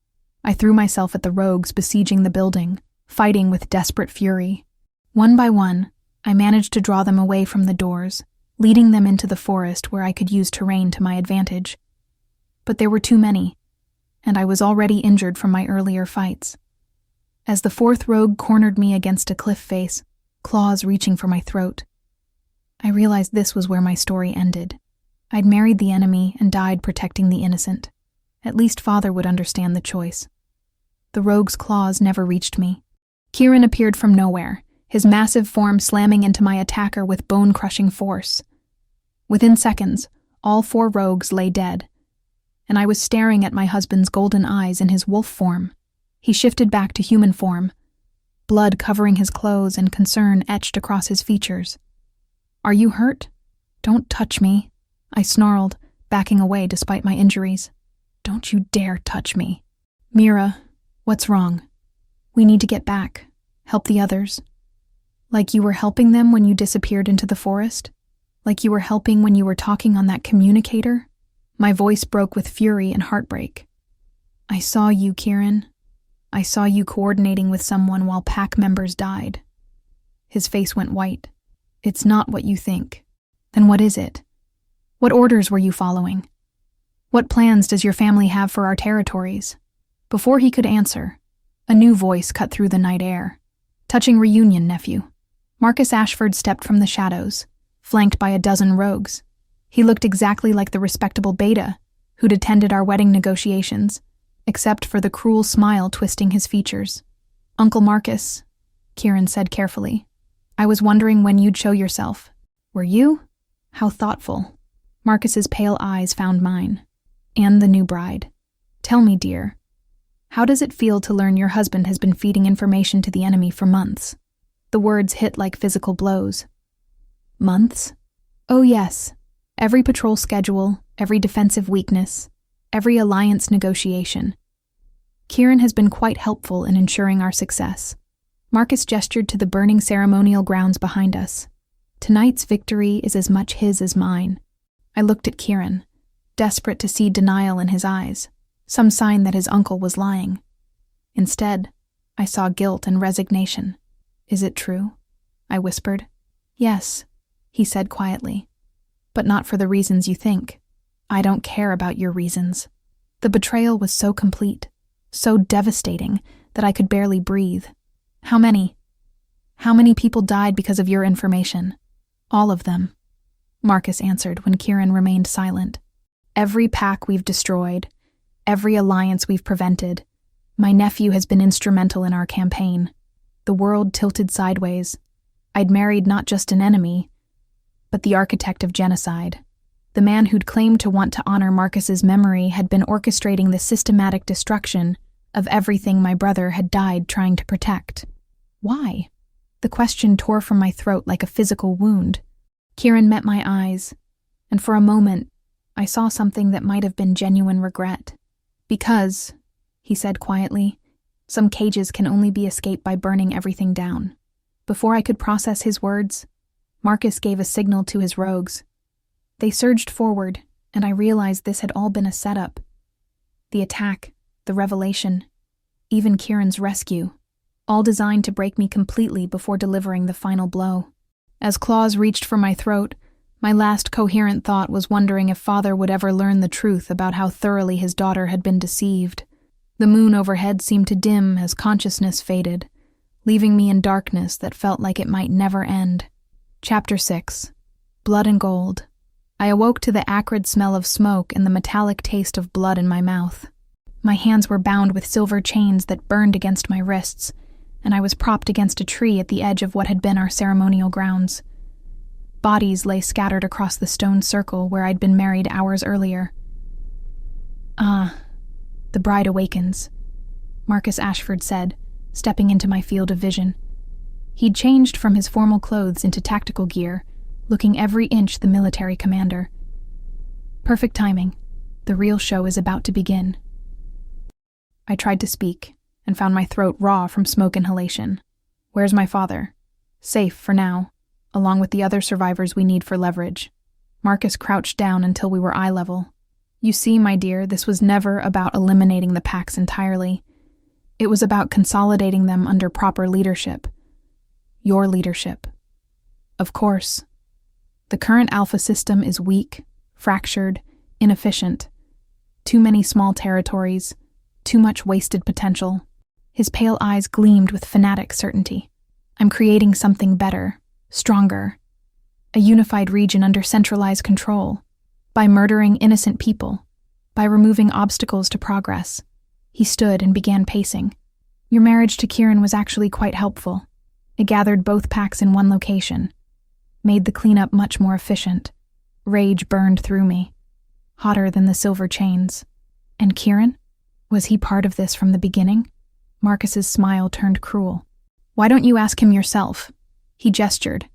I threw myself at the rogues besieging the building, fighting with desperate fury. One by one, I managed to draw them away from the doors, leading them into the forest where I could use terrain to my advantage. But there were too many, and I was already injured from my earlier fights. As the fourth rogue cornered me against a cliff face, claws reaching for my throat, I realized this was where my story ended. I'd married the enemy and died protecting the innocent. At least Father would understand the choice. The rogue's claws never reached me. Kieran appeared from nowhere, his massive form slamming into my attacker with bone-crushing force. Within seconds, all 4 rogues lay dead, and I was staring at my husband's golden eyes in his wolf form. He shifted back to human form, blood covering his clothes and concern etched across his features. "Are you hurt? Don't touch me," I snarled, backing away despite my injuries. "Don't you dare touch me." "Mira, what's wrong? We need to get back, help the others." "Like you were helping them when you disappeared into the forest? Like you were helping when you were talking on that communicator?" My voice broke with fury and heartbreak. "I saw you, Kieran. I saw you coordinating with someone while pack members died." His face went white. "It's not what you think." "Then what is it? What orders were you following? What plans does your family have for our territories?" Before he could answer, a new voice cut through the night air. "Touching reunion, nephew." Marcus Ashford stepped from the shadows, flanked by a dozen rogues. He looked exactly like the respectable beta who'd attended our wedding negotiations, except for the cruel smile twisting his features. "Uncle Marcus," Kieran said carefully, "I was wondering when you'd show yourself." "Were you? How thoughtful." Marcus's pale eyes found mine. "And the new bride. Tell me, dear, how does it feel to learn your husband has been feeding information to the enemy for months?" The words hit like physical blows. "Months? Oh yes. Every patrol schedule, every defensive weakness, every alliance negotiation. Kieran has been quite helpful in ensuring our success." Marcus gestured to the burning ceremonial grounds behind us. "Tonight's victory is as much his as mine." I looked at Kieran, desperate to see denial in his eyes, some sign that his uncle was lying. Instead, I saw guilt and resignation. "Is it true?" I whispered. Yes, he said quietly, but not for the reasons you think. I don't care about your reasons. The betrayal was so complete, so devastating, that I could barely breathe. How many? How many people died because of your information? All of them, Marcus answered when Kieran remained silent. Every pack we've destroyed, every alliance we've prevented. My nephew has been instrumental in our campaign. The world tilted sideways. I'd married not just an enemy, but the architect of genocide. The man who'd claimed to want to honor Marcus's memory had been orchestrating the systematic destruction of everything my brother had died trying to protect. Why? The question tore from my throat like a physical wound. Kieran met my eyes, and for a moment, I saw something that might have been genuine regret. Because, he said quietly, some cages can only be escaped by burning everything down. Before I could process his words, Marcus gave a signal to his rogues. They surged forward, and I realized this had all been a setup. The attack, the revelation, even Kieran's rescue, all designed to break me completely before delivering the final blow. As claws reached for my throat, my last coherent thought was wondering if father would ever learn the truth about how thoroughly his daughter had been deceived. The moon overhead seemed to dim as consciousness faded, leaving me in darkness that felt like it might never end. Chapter 6. Blood and Gold. I awoke to the acrid smell of smoke and the metallic taste of blood in my mouth. My hands were bound with silver chains that burned against my wrists, and I was propped against a tree at the edge of what had been our ceremonial grounds. Bodies lay scattered across the stone circle where I'd been married hours earlier. The bride awakens, Marcus Ashford said, stepping into my field of vision. He'd changed from his formal clothes into tactical gear, looking every inch the military commander. Perfect timing. The real show is about to begin. I tried to speak, and found my throat raw from smoke inhalation. Where's my father? Safe for now, along with the other survivors we need for leverage. Marcus crouched down until we were eye level. You see, my dear, this was never about eliminating the packs entirely. It was about consolidating them under proper leadership. Your leadership. Of course. The current alpha system is weak, fractured, inefficient. Too many small territories, too much wasted potential. His pale eyes gleamed with fanatic certainty. I'm creating something better, stronger. A unified region under centralized control. By murdering innocent people. By removing obstacles to progress. He stood and began pacing. Your marriage to Kieran was actually quite helpful. It gathered both packs in one location. Made the cleanup much more efficient. Rage burned through me. Hotter than the silver chains. And Kieran? Was he part of this from the beginning? Marcus's smile turned cruel. Why don't you ask him yourself? He gestured,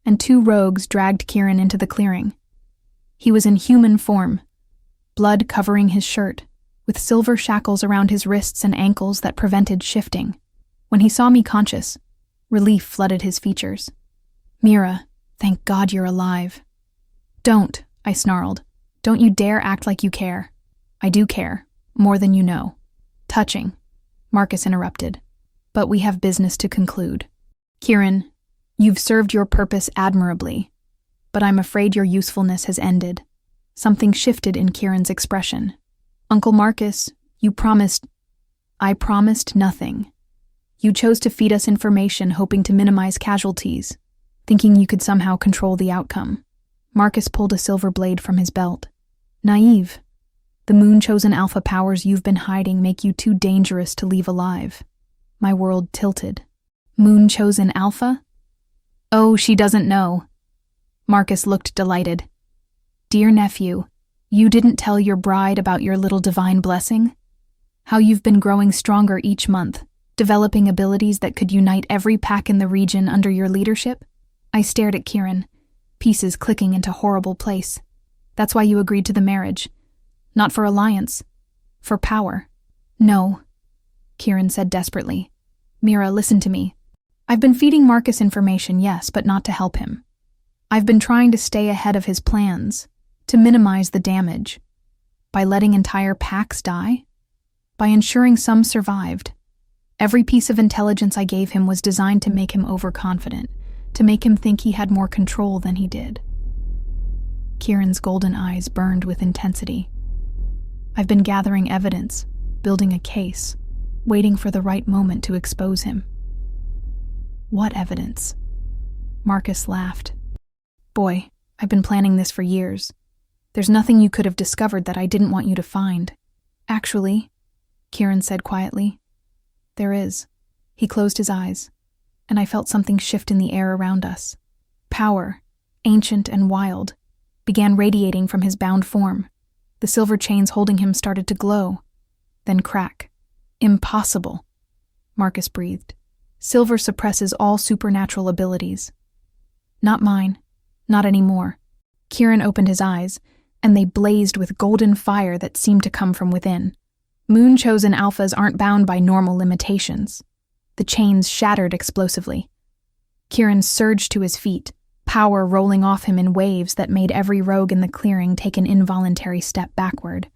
and two rogues dragged Kieran into the clearing. He was in human form, blood covering his shirt, with silver shackles around his wrists and ankles that prevented shifting. When he saw me conscious, relief flooded his features. Mira, thank God you're alive. Don't, I snarled. Don't you dare act like you care. I do care, more than you know. Touching, Marcus interrupted. But we have business to conclude. Kieran, you've served your purpose admirably, but I'm afraid your usefulness has ended. Something shifted in Kieran's expression. Uncle Marcus, you promised... I promised nothing. You chose to feed us information hoping to minimize casualties, thinking you could somehow control the outcome. Marcus pulled a silver blade from his belt. Naive. The moon-chosen alpha powers you've been hiding make you too dangerous to leave alive. My world tilted. Moon-chosen alpha? Oh, she doesn't know. Marcus looked delighted. Dear nephew, you didn't tell your bride about your little divine blessing? How you've been growing stronger each month, developing abilities that could unite every pack in the region under your leadership? I stared at Kieran, pieces clicking into horrible place. That's why you agreed to the marriage. Not for alliance. For power. No, Kieran said desperately. Mira, listen to me. I've been feeding Marcus information, yes, but not to help him. I've been trying to stay ahead of his plans, to minimize the damage. By letting entire packs die? By ensuring some survived. Every piece of intelligence I gave him was designed to make him overconfident, to make him think he had more control than he did. Kieran's golden eyes burned with intensity. I've been gathering evidence, building a case, waiting for the right moment to expose him. What evidence? Marcus laughed. Boy, I've been planning this for years. There's nothing you could have discovered that I didn't want you to find. Actually, Kieran said quietly, there is. He closed his eyes, and I felt something shift in the air around us. Power, ancient and wild, began radiating from his bound form. The silver chains holding him started to glow, then crack. Impossible, Marcus breathed. Silver suppresses all supernatural abilities. Not mine, not anymore. Kieran opened his eyes, and they blazed with golden fire that seemed to come from within. Moon-chosen alphas aren't bound by normal limitations. The chains shattered explosively. Kieran surged to his feet, power rolling off him in waves that made every rogue in the clearing take an involuntary step backward.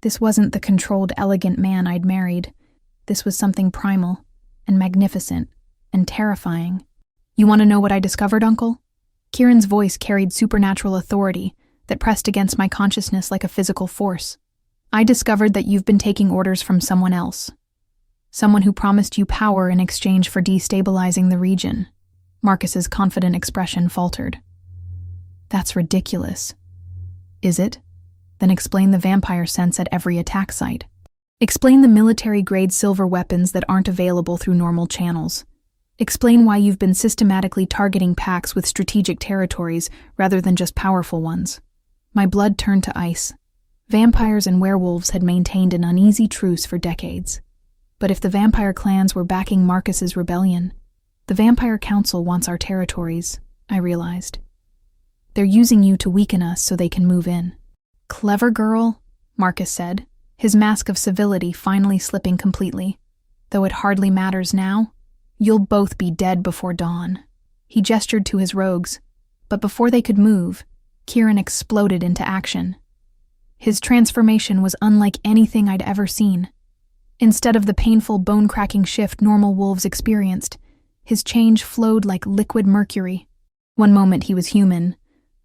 This wasn't the controlled, elegant man I'd married. This was something primal and magnificent and terrifying. You want to know what I discovered, Uncle? Kieran's voice carried supernatural authority that pressed against my consciousness like a physical force. I discovered that you've been taking orders from someone else. Someone who promised you power in exchange for destabilizing the region. Marcus's confident expression faltered. That's ridiculous. Is it? Then explain the vampire sense at every attack site. Explain the military-grade silver weapons that aren't available through normal channels. Explain why you've been systematically targeting packs with strategic territories rather than just powerful ones. My blood turned to ice. Vampires and werewolves had maintained an uneasy truce for decades. But if the vampire clans were backing Marcus's rebellion, the Vampire Council wants our territories, I realized. They're using you to weaken us so they can move in. Clever girl, Marcus said, his mask of civility finally slipping completely. Though it hardly matters now, you'll both be dead before dawn. He gestured to his rogues, but before they could move, Kieran exploded into action. His transformation was unlike anything I'd ever seen. Instead of the painful bone-cracking shift normal wolves experienced, his change flowed like liquid mercury. One moment he was human,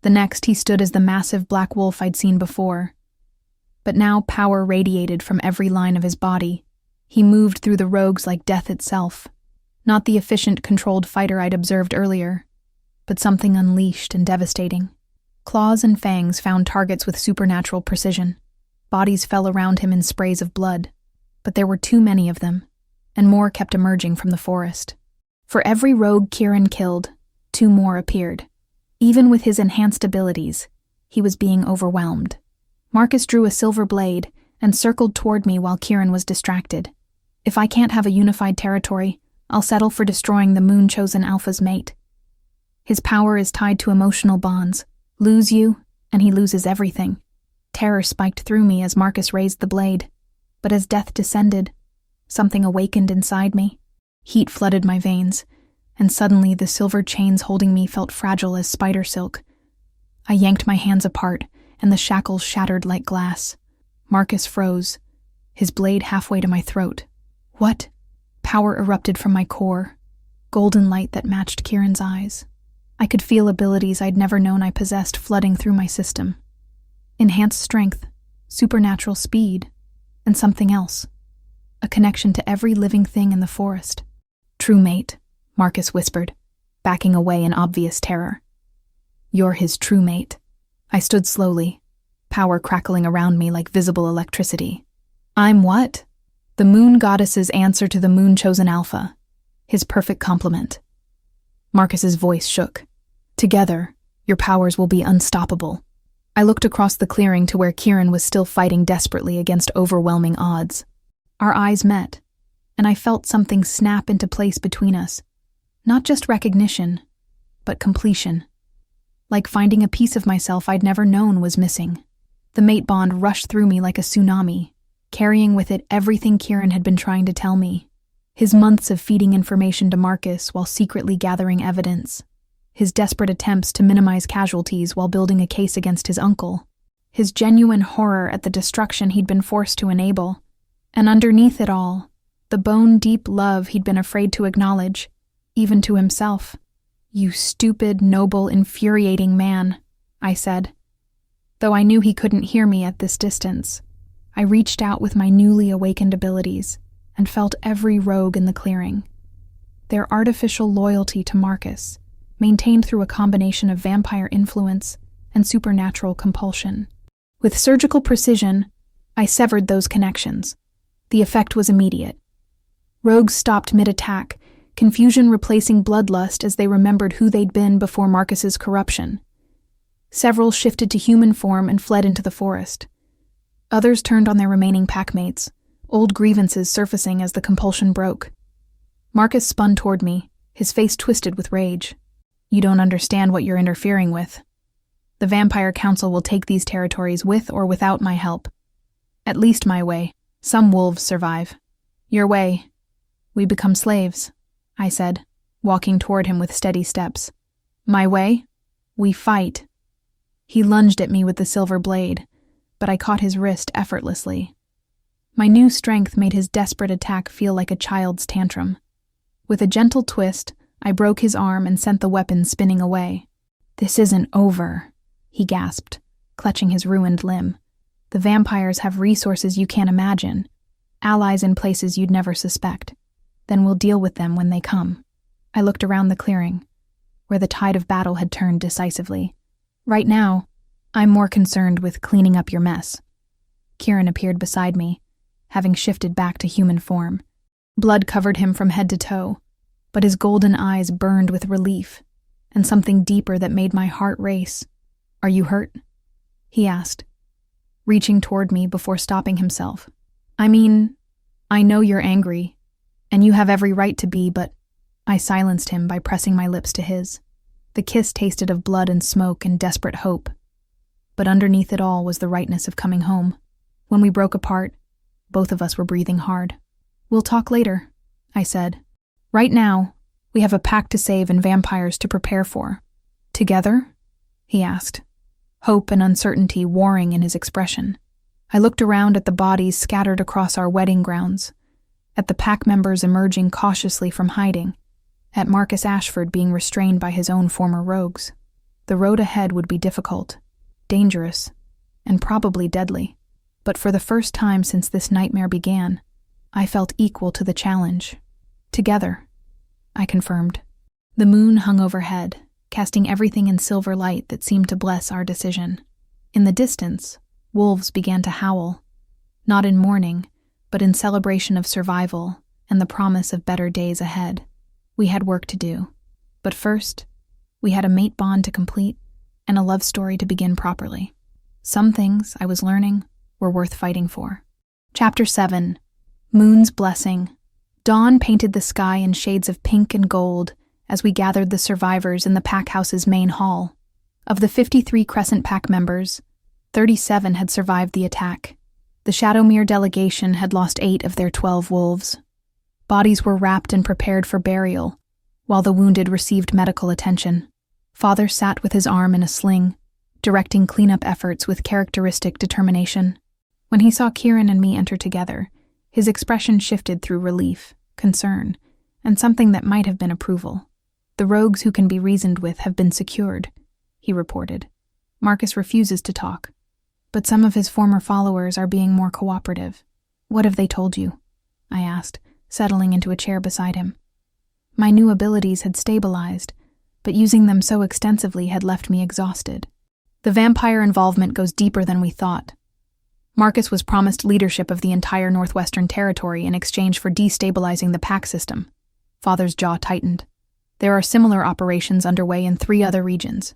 the next he stood as the massive black wolf I'd seen before. But now power radiated from every line of his body. He moved through the rogues like death itself. Not the efficient, controlled fighter I'd observed earlier, but something unleashed and devastating. Claws and fangs found targets with supernatural precision. Bodies fell around him in sprays of blood, but there were too many of them, and more kept emerging from the forest. For every rogue Kieran killed, 2 more appeared. Even with his enhanced abilities, he was being overwhelmed. Marcus drew a silver blade and circled toward me while Kieran was distracted. If I can't have a unified territory, I'll settle for destroying the moon-chosen alpha's mate. His power is tied to emotional bonds. Lose you, and he loses everything. Terror spiked through me as Marcus raised the blade, but as death descended, something awakened inside me. Heat flooded my veins, and suddenly the silver chains holding me felt fragile as spider silk. I yanked my hands apart, and the shackles shattered like glass. Marcus froze, his blade halfway to my throat. What? Power erupted from my core, golden light that matched Kieran's eyes. I could feel abilities I'd never known I possessed flooding through my system. Enhanced strength, supernatural speed, and something else. A connection to every living thing in the forest. True mate, Marcus whispered, backing away in obvious terror. You're his true mate. I stood slowly, power crackling around me like visible electricity. I'm what? The moon goddess's answer to the moon-chosen alpha. His perfect complement. Marcus's voice shook. Together, your powers will be unstoppable. I looked across the clearing to where Kieran was still fighting desperately against overwhelming odds. Our eyes met, and I felt something snap into place between us. Not just recognition, but completion. Like finding a piece of myself I'd never known was missing. The mate bond rushed through me like a tsunami, carrying with it everything Kieran had been trying to tell me. His months of feeding information to Marcus while secretly gathering evidence. His desperate attempts to minimize casualties while building a case against his uncle. His genuine horror at the destruction he'd been forced to enable. And underneath it all, the bone-deep love he'd been afraid to acknowledge, even to himself. "You stupid, noble, infuriating man," I said. Though I knew he couldn't hear me at this distance, I reached out with my newly awakened abilities and felt every rogue in the clearing. Their artificial loyalty to Marcus, maintained through a combination of vampire influence and supernatural compulsion. With surgical precision, I severed those connections. The effect was immediate. Rogues stopped mid-attack, confusion replacing bloodlust as they remembered who they'd been before Marcus's corruption. Several shifted to human form and fled into the forest. Others turned on their remaining packmates, old grievances surfacing as the compulsion broke. Marcus spun toward me, his face twisted with rage. "You don't understand what you're interfering with. The Vampire Council will take these territories with or without my help. At least my way. Some wolves survive. Your way. We become slaves," I said, walking toward him with steady steps. "My way? We fight." He lunged at me with the silver blade, but I caught his wrist effortlessly. My new strength made his desperate attack feel like a child's tantrum. With a gentle twist, I broke his arm and sent the weapon spinning away. "This isn't over," he gasped, clutching his ruined limb. "The vampires have resources you can't imagine, allies in places you'd never suspect. Then we'll deal with them when they come." I looked around the clearing, where the tide of battle had turned decisively. "Right now, I'm more concerned with cleaning up your mess." Kieran appeared beside me, having shifted back to human form. Blood covered him from head to toe, but his golden eyes burned with relief, and something deeper that made my heart race. "Are you hurt?" he asked, reaching toward me before stopping himself. "I mean, I know you're angry, and you have every right to be, but—" I silenced him by pressing my lips to his. The kiss tasted of blood and smoke and desperate hope. But underneath it all was the rightness of coming home. When we broke apart, both of us were breathing hard. "We'll talk later," I said. "Right now, we have a pack to save and vampires to prepare for." "Together?" he asked, hope and uncertainty warring in his expression. I looked around at the bodies scattered across our wedding grounds, at the pack members emerging cautiously from hiding, at Marcus Ashford being restrained by his own former rogues. The road ahead would be difficult, dangerous, and probably deadly. But for the first time since this nightmare began, I felt equal to the challenge. "Together," I confirmed. The moon hung overhead, casting everything in silver light that seemed to bless our decision. In the distance, wolves began to howl, not in mourning, but in celebration of survival and the promise of better days ahead. We had work to do, but first, we had a mate bond to complete and a love story to begin properly. Some things, I was learning, were worth fighting for. Chapter 7. Moon's Blessing. Dawn painted the sky in shades of pink and gold as we gathered the survivors in the pack house's main hall. Of the 53 Crescent Pack members, 37 had survived the attack. The Shadowmere delegation had lost 8 of their 12 wolves. Bodies were wrapped and prepared for burial, while the wounded received medical attention. Father sat with his arm in a sling, directing cleanup efforts with characteristic determination. When he saw Kieran and me enter together, his expression shifted through relief, concern, and something that might have been approval. "The rogues who can be reasoned with have been secured," he reported. "Marcus refuses to talk, but some of his former followers are being more cooperative." "What have they told you?" I asked, settling into a chair beside him. My new abilities had stabilized, but using them so extensively had left me exhausted. "The vampire involvement goes deeper than we thought. Marcus was promised leadership of the entire Northwestern Territory in exchange for destabilizing the pack system." Father's jaw tightened. "There are similar operations underway in 3 other regions."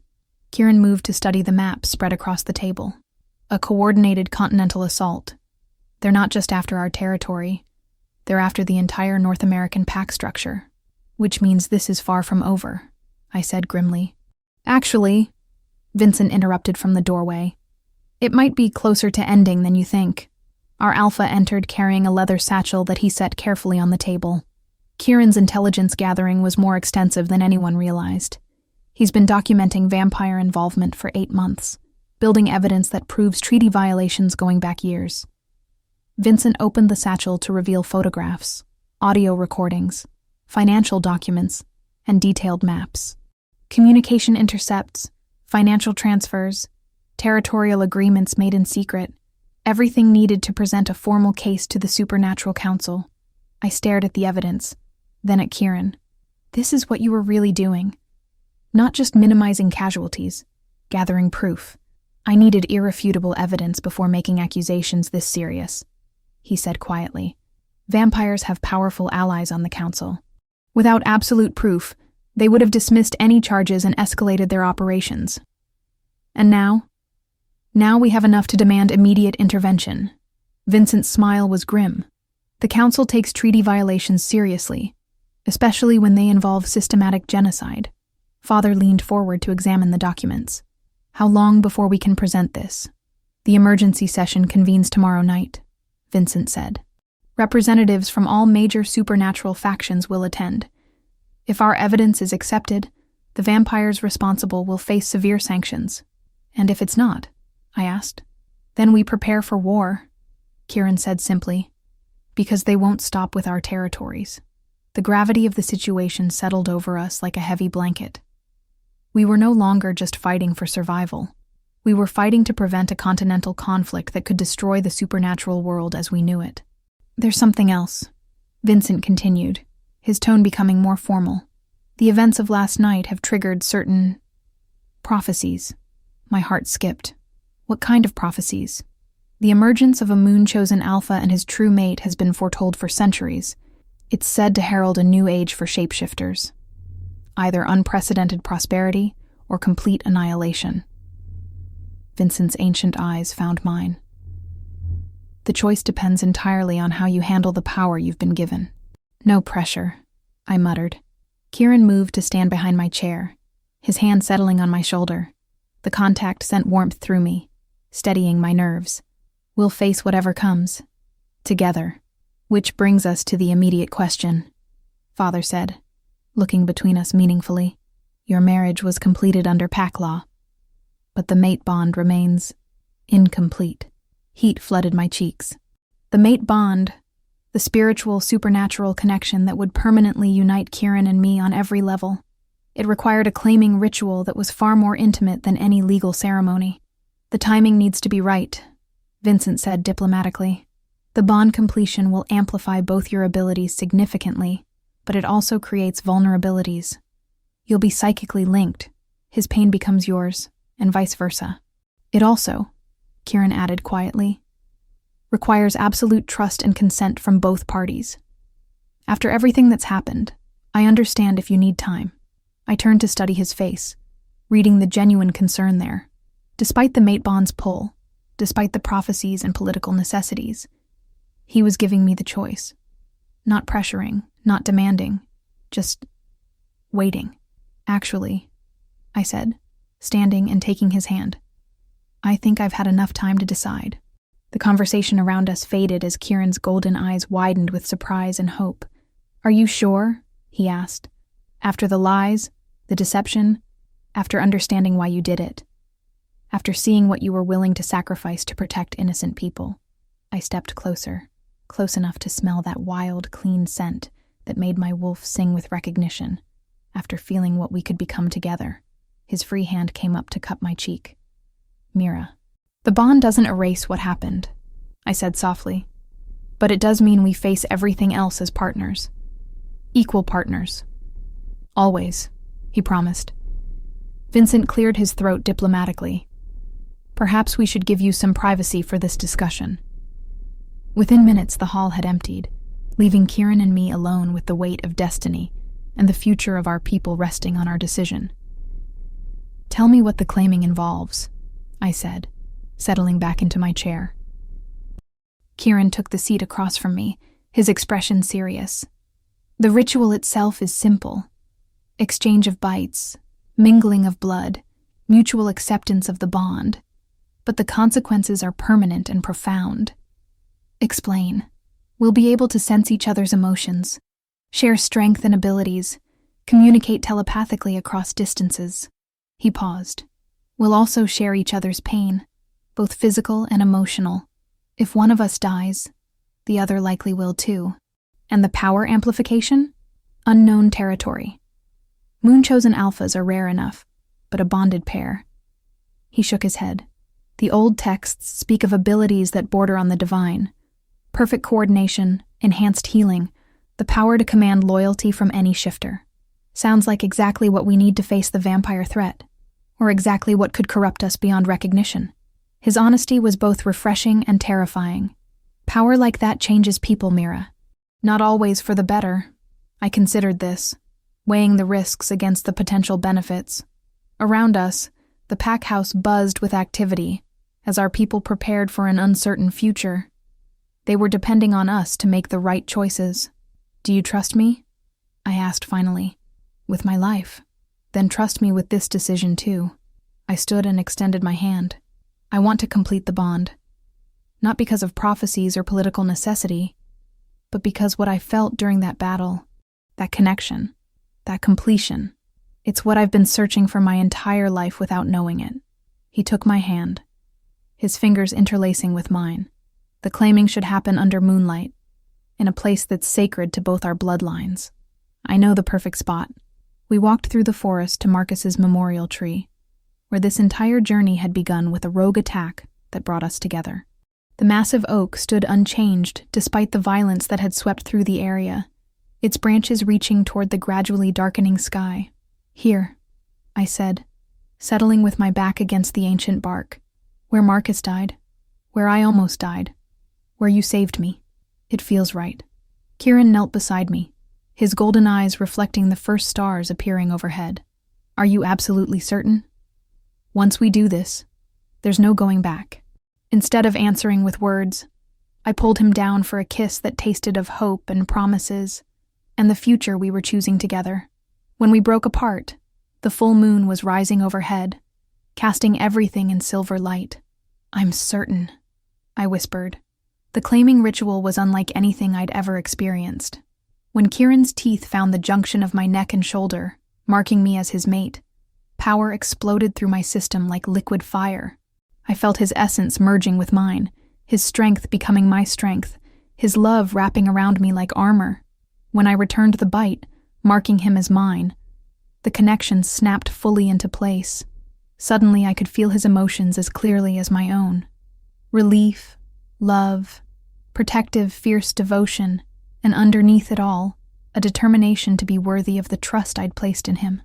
Kieran moved to study the maps spread across the table. "A coordinated continental assault. They're not just after our territory. They're after the entire North American pack structure. Which means this is far from over," I said grimly. "Actually," Vincent interrupted from the doorway, "it might be closer to ending than you think." Our alpha entered carrying a leather satchel that he set carefully on the table. Kieran's intelligence gathering was more extensive than anyone realized. He's been documenting vampire involvement for 8 months, building evidence that proves treaty violations going back years. Vincent opened the satchel to reveal photographs, audio recordings, financial documents, and detailed maps. Communication intercepts, financial transfers, territorial agreements made in secret, everything needed to present a formal case to the Supernatural Council. I stared at the evidence, then at Kieran. This is what you were really doing. Not just minimizing casualties, gathering proof. I needed irrefutable evidence before making accusations this serious, he said quietly. Vampires have powerful allies on the council. Without absolute proof, they would have dismissed any charges and escalated their operations. And now? Now we have enough to demand immediate intervention. Vincent's smile was grim. The council takes treaty violations seriously, especially when they involve systematic genocide. Father leaned forward to examine the documents. How long before we can present this? The emergency session convenes tomorrow night, Vincent said. Representatives from all major supernatural factions will attend. If our evidence is accepted, the vampires responsible will face severe sanctions. And if it's not, I asked, then we prepare for war, Kieran said simply, because they won't stop with our territories. The gravity of the situation settled over us like a heavy blanket. We were no longer just fighting for survival. We were fighting to prevent a continental conflict that could destroy the supernatural world as we knew it. There's something else, Vincent continued, his tone becoming more formal. The events of last night have triggered certain prophecies. My heart skipped. What kind of prophecies? The emergence of a moon-chosen alpha and his true mate has been foretold for centuries. It's said to herald a new age for shapeshifters. Either unprecedented prosperity or complete annihilation. Vincent's ancient eyes found mine. The choice depends entirely on how you handle the power you've been given. No pressure, I muttered. Kieran moved to stand behind my chair, his hand settling on my shoulder. The contact sent warmth through me, steadying my nerves. We'll face whatever comes, together. Which brings us to the immediate question, Father said, looking between us meaningfully. Your marriage was completed under pack law, but the mate bond remains incomplete. Heat flooded my cheeks. The mate bond, the spiritual, supernatural connection that would permanently unite Kieran and me on every level. It required a claiming ritual that was far more intimate than any legal ceremony. The timing needs to be right, Vincent said diplomatically. The bond completion will amplify both your abilities significantly, but it also creates vulnerabilities. You'll be psychically linked. His pain becomes yours, and vice versa. It also, Kieran added quietly, requires absolute trust and consent from both parties. After everything that's happened, I understand if you need time. I turned to study his face, reading the genuine concern there. Despite the mate bond's pull, despite the prophecies and political necessities, he was giving me the choice. Not pressuring, not demanding, just waiting. Actually, I said, standing and taking his hand. I think I've had enough time to decide. The conversation around us faded as Kieran's golden eyes widened with surprise and hope. Are you sure? He asked. After the lies, the deception, after understanding why you did it, after seeing what you were willing to sacrifice to protect innocent people. I stepped closer, close enough to smell that wild, clean scent that made my wolf sing with recognition. After feeling what we could become together, his free hand came up to cup my cheek. Mira. The bond doesn't erase what happened, I said softly, but it does mean we face everything else as partners. Equal partners. Always, he promised. Vincent cleared his throat diplomatically. Perhaps we should give you some privacy for this discussion. Within minutes, the hall had emptied, leaving Kieran and me alone with the weight of destiny and the future of our people resting on our decision. Tell me what the claiming involves, I said, settling back into my chair. Kieran took the seat across from me, his expression serious. The ritual itself is simple. Exchange of bites, mingling of blood, mutual acceptance of the bond. But the consequences are permanent and profound. Explain. We'll be able to sense each other's emotions, share strength and abilities, communicate telepathically across distances. He paused. We'll also share each other's pain, both physical and emotional. If one of us dies, the other likely will too. And the power amplification? Unknown territory. Moon-chosen alphas are rare enough, but a bonded pair. He shook his head. The old texts speak of abilities that border on the divine. Perfect coordination, enhanced healing, the power to command loyalty from any shifter. Sounds like exactly what we need to face the vampire threat, or exactly what could corrupt us beyond recognition. His honesty was both refreshing and terrifying. Power like that changes people, Mira. Not always for the better. I considered this, weighing the risks against the potential benefits. Around us, the pack house buzzed with activity, as our people prepared for an uncertain future. They were depending on us to make the right choices. Do you trust me? I asked finally. With my life. Then trust me with this decision too. I stood and extended my hand. I want to complete the bond. Not because of prophecies or political necessity, but because what I felt during that battle, that connection, that completion, it's what I've been searching for my entire life without knowing it. He took my hand, his fingers interlacing with mine. The claiming should happen under moonlight, in a place that's sacred to both our bloodlines. I know the perfect spot. We walked through the forest to Marcus's memorial tree, where this entire journey had begun with a rogue attack that brought us together. The massive oak stood unchanged despite the violence that had swept through the area, its branches reaching toward the gradually darkening sky. Here, I said, settling with my back against the ancient bark, where Marcus died, where I almost died, where you saved me. It feels right. Kieran knelt beside me, his golden eyes reflecting the first stars appearing overhead. Are you absolutely certain? Once we do this, there's no going back. Instead of answering with words, I pulled him down for a kiss that tasted of hope and promises, and the future we were choosing together. When we broke apart, the full moon was rising overhead, casting everything in silver light. I'm certain, I whispered. The claiming ritual was unlike anything I'd ever experienced. When Kieran's teeth found the junction of my neck and shoulder, marking me as his mate, power exploded through my system like liquid fire. I felt his essence merging with mine, his strength becoming my strength, his love wrapping around me like armor. When I returned the bite, marking him as mine, the connection snapped fully into place. Suddenly I could feel his emotions as clearly as my own. Relief, love, protective, fierce devotion, and underneath it all, a determination to be worthy of the trust I'd placed in him.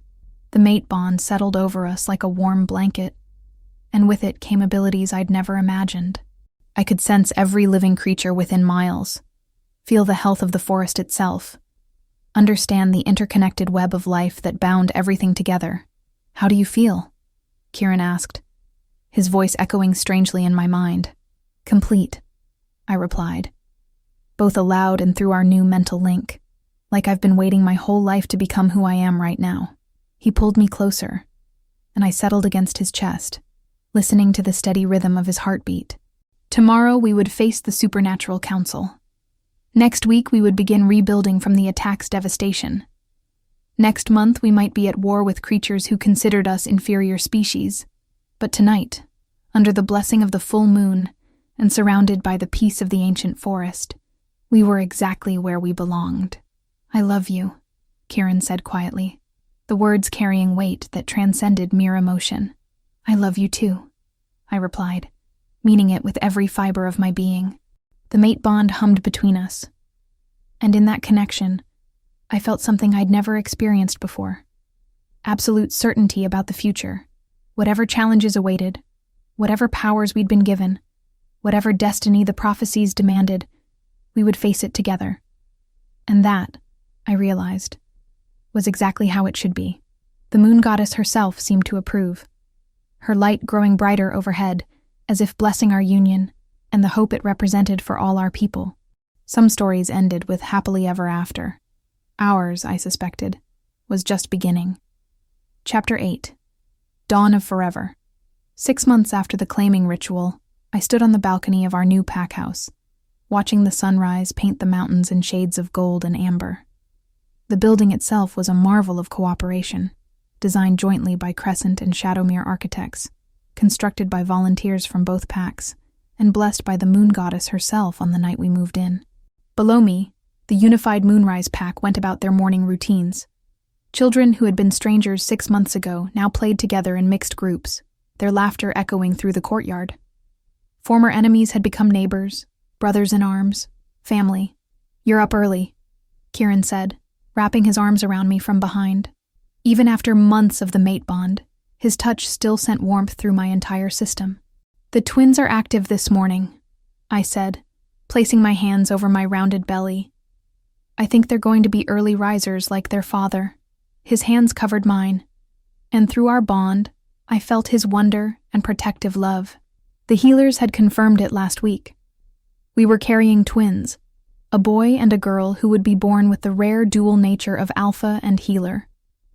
The mate bond settled over us like a warm blanket, and with it came abilities I'd never imagined. I could sense every living creature within miles, feel the health of the forest itself, understand the interconnected web of life that bound everything together. How do you feel? Kieran asked, his voice echoing strangely in my mind. Complete, I replied, both aloud and through our new mental link, like I've been waiting my whole life to become who I am right now. He pulled me closer, and I settled against his chest, listening to the steady rhythm of his heartbeat. Tomorrow we would face the supernatural council. Next week we would begin rebuilding from the attack's devastation. Next month we might be at war with creatures who considered us inferior species. But tonight, under the blessing of the full moon, and surrounded by the peace of the ancient forest, we were exactly where we belonged. I love you, Kieran said quietly, the words carrying weight that transcended mere emotion. I love you too, I replied, meaning it with every fiber of my being. The mate bond hummed between us, and in that connection, I felt something I'd never experienced before. Absolute certainty about the future, whatever challenges awaited, whatever powers we'd been given, whatever destiny the prophecies demanded, we would face it together. And that, I realized, was exactly how it should be. The moon goddess herself seemed to approve, her light growing brighter overhead, as if blessing our union and the hope it represented for all our people. Some stories ended with happily ever after. Ours, I suspected, was just beginning. Chapter 8. Dawn of Forever. 6 months after the claiming ritual, I stood on the balcony of our new pack house, watching the sunrise paint the mountains in shades of gold and amber. The building itself was a marvel of cooperation, designed jointly by Crescent and Shadowmere architects, constructed by volunteers from both packs, and blessed by the moon goddess herself on the night we moved in. Below me, the unified Moonrise pack went about their morning routines. Children who had been strangers 6 months ago now played together in mixed groups, their laughter echoing through the courtyard. Former enemies had become neighbors, brothers in arms, family. "You're up early," Kieran said, wrapping his arms around me from behind. Even after months of the mate bond, his touch still sent warmth through my entire system. "The twins are active this morning," I said, placing my hands over my rounded belly. "I think they're going to be early risers like their father." His hands covered mine, and through our bond, I felt his wonder and protective love. The healers had confirmed it last week. We were carrying twins, a boy and a girl who would be born with the rare dual nature of alpha and healer.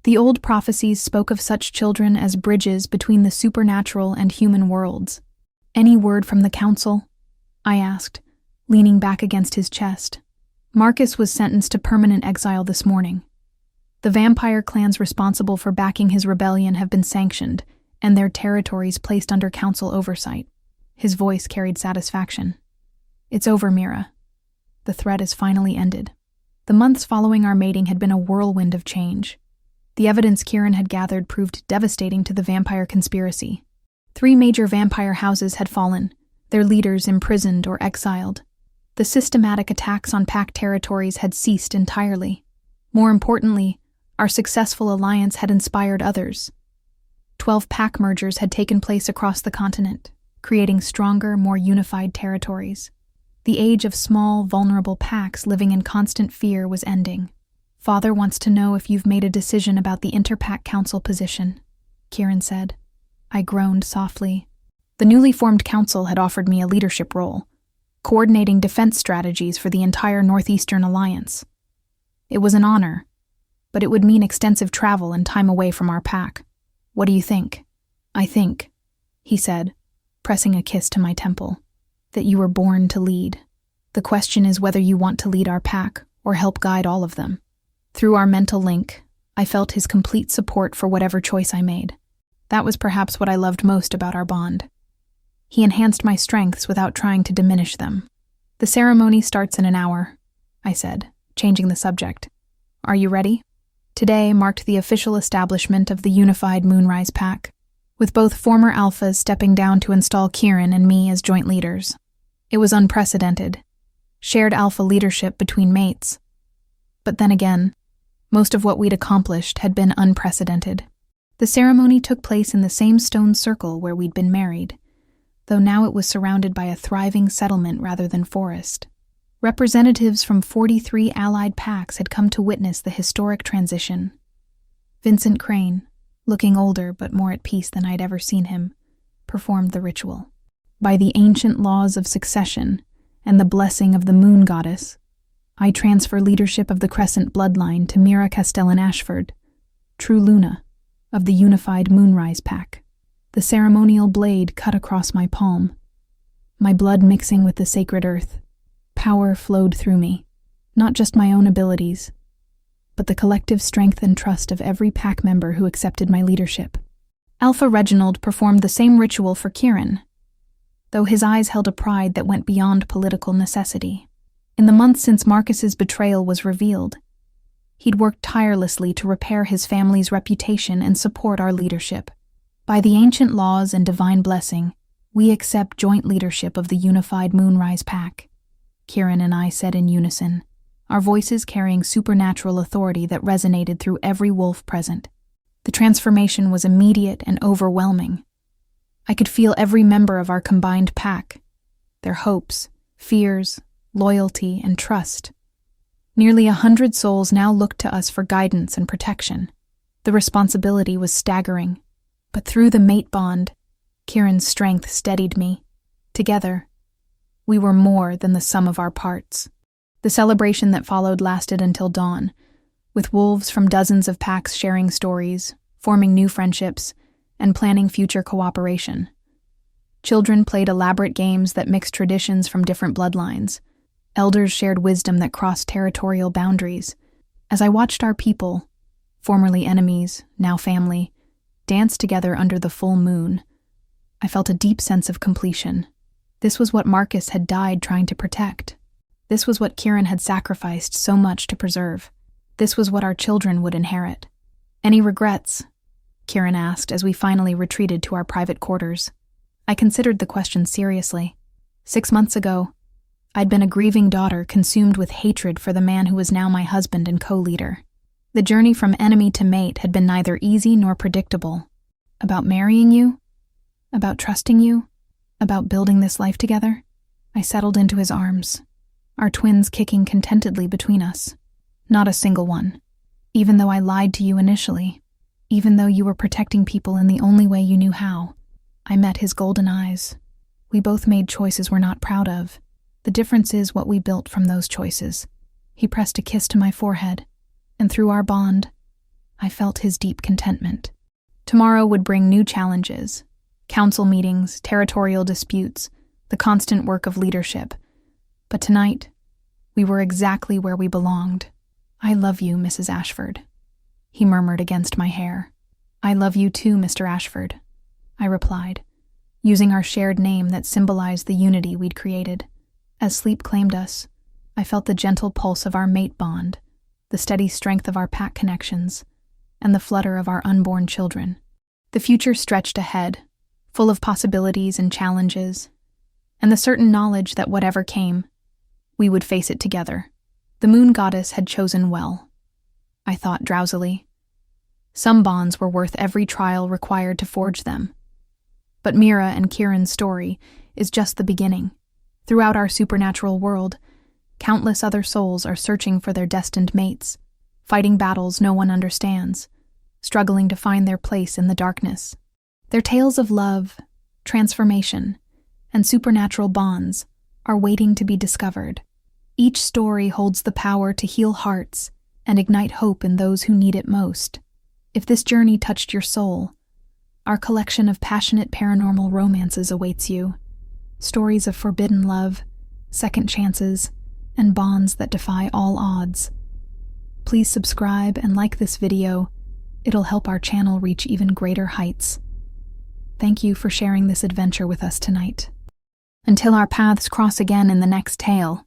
The old prophecies spoke of such children as bridges between the supernatural and human worlds. "Any word from the council?" I asked, leaning back against his chest. "Marcus was sentenced to permanent exile this morning. The vampire clans responsible for backing his rebellion have been sanctioned, and their territories placed under council oversight." His voice carried satisfaction. "It's over, Mira. The threat is finally ended." The months following our mating had been a whirlwind of change. The evidence Kieran had gathered proved devastating to the vampire conspiracy. 3 major vampire houses had fallen, their leaders imprisoned or exiled. The systematic attacks on pack territories had ceased entirely. More importantly, our successful alliance had inspired others. 12 pack mergers had taken place across the continent, creating stronger, more unified territories. The age of small, vulnerable packs living in constant fear was ending. "Father wants to know if you've made a decision about the Interpack Council position," Kieran said. I groaned softly. The newly formed council had offered me a leadership role, coordinating defense strategies for the entire Northeastern Alliance. It was an honor, but it would mean extensive travel and time away from our pack. "What do you think?" "I think," he said, pressing a kiss to my temple, "that you were born to lead. The question is whether you want to lead our pack or help guide all of them." Through our mental link, I felt his complete support for whatever choice I made. That was perhaps what I loved most about our bond. He enhanced my strengths without trying to diminish them. "The ceremony starts in an hour," I said, changing the subject. "Are you ready?" Today marked the official establishment of the unified Moonrise Pack, with both former alphas stepping down to install Kieran and me as joint leaders. It was unprecedented. Shared alpha leadership between mates. But then again, most of what we'd accomplished had been unprecedented. The ceremony took place in the same stone circle where we'd been married, though now it was surrounded by a thriving settlement rather than forest. Representatives from 43 allied packs had come to witness the historic transition. Vincent Crane, looking older but more at peace than I'd ever seen him, performed the ritual. By the ancient laws of succession and the blessing of the moon goddess, I transfer leadership of the Crescent bloodline to Mira Castellan Ashford, true Luna, of the unified Moonrise Pack. The ceremonial blade cut across my palm, my blood mixing with the sacred earth. Power flowed through me, not just my own abilities, but the collective strength and trust of every pack member who accepted my leadership. Alpha Reginald performed the same ritual for Kieran, though his eyes held a pride that went beyond political necessity. In the months since Marcus's betrayal was revealed, he'd worked tirelessly to repair his family's reputation and support our leadership. By the ancient laws and divine blessing, we accept joint leadership of the unified Moonrise Pack, Kieran and I said in unison, our voices carrying supernatural authority that resonated through every wolf present. The transformation was immediate and overwhelming. I could feel every member of our combined pack, their hopes, fears, loyalty, and trust. Nearly 100 souls now looked to us for guidance and protection. The responsibility was staggering, but through the mate bond, Kieran's strength steadied me. Together, we were more than the sum of our parts. The celebration that followed lasted until dawn, with wolves from dozens of packs sharing stories, forming new friendships, and planning future cooperation. Children played elaborate games that mixed traditions from different bloodlines. Elders shared wisdom that crossed territorial boundaries. As I watched our people, formerly enemies, now family, dance together under the full moon, I felt a deep sense of completion. This was what Marcus had died trying to protect. This was what Kieran had sacrificed so much to preserve. This was what our children would inherit. Any regrets? Kieran asked as we finally retreated to our private quarters. I considered the question seriously. 6 months ago, I'd been a grieving daughter consumed with hatred for the man who was now my husband and co-leader. The journey from enemy to mate had been neither easy nor predictable. About marrying you? About trusting you? About building this life together? I settled into his arms, our twins kicking contentedly between us. Not a single one. Even though I lied to you initially, even though you were protecting people in the only way you knew how, I met his golden eyes. We both made choices we're not proud of. The difference is what we built from those choices. He pressed a kiss to my forehead, and through our bond, I felt his deep contentment. Tomorrow would bring new challenges, council meetings, territorial disputes, the constant work of leadership. But tonight, we were exactly where we belonged. I love you, Mrs. Ashford, he murmured against my hair. I love you too, Mr. Ashford, I replied, using our shared name that symbolized the unity we'd created. As sleep claimed us, I felt the gentle pulse of our mate bond, the steady strength of our pack connections, and the flutter of our unborn children. The future stretched ahead, full of possibilities and challenges, and the certain knowledge that whatever came, we would face it together. The moon goddess had chosen well, I thought drowsily. Some bonds were worth every trial required to forge them. But Mira and Kieran's story is just the beginning. Throughout our supernatural world, countless other souls are searching for their destined mates, fighting battles no one understands, struggling to find their place in the darkness. Their tales of love, transformation, and supernatural bonds are waiting to be discovered. Each story holds the power to heal hearts and ignite hope in those who need it most. If this journey touched your soul, our collection of passionate paranormal romances awaits you. Stories of forbidden love, second chances, and bonds that defy all odds. Please subscribe and like this video. It'll help our channel reach even greater heights. Thank you for sharing this adventure with us tonight. Until our paths cross again in the next tale,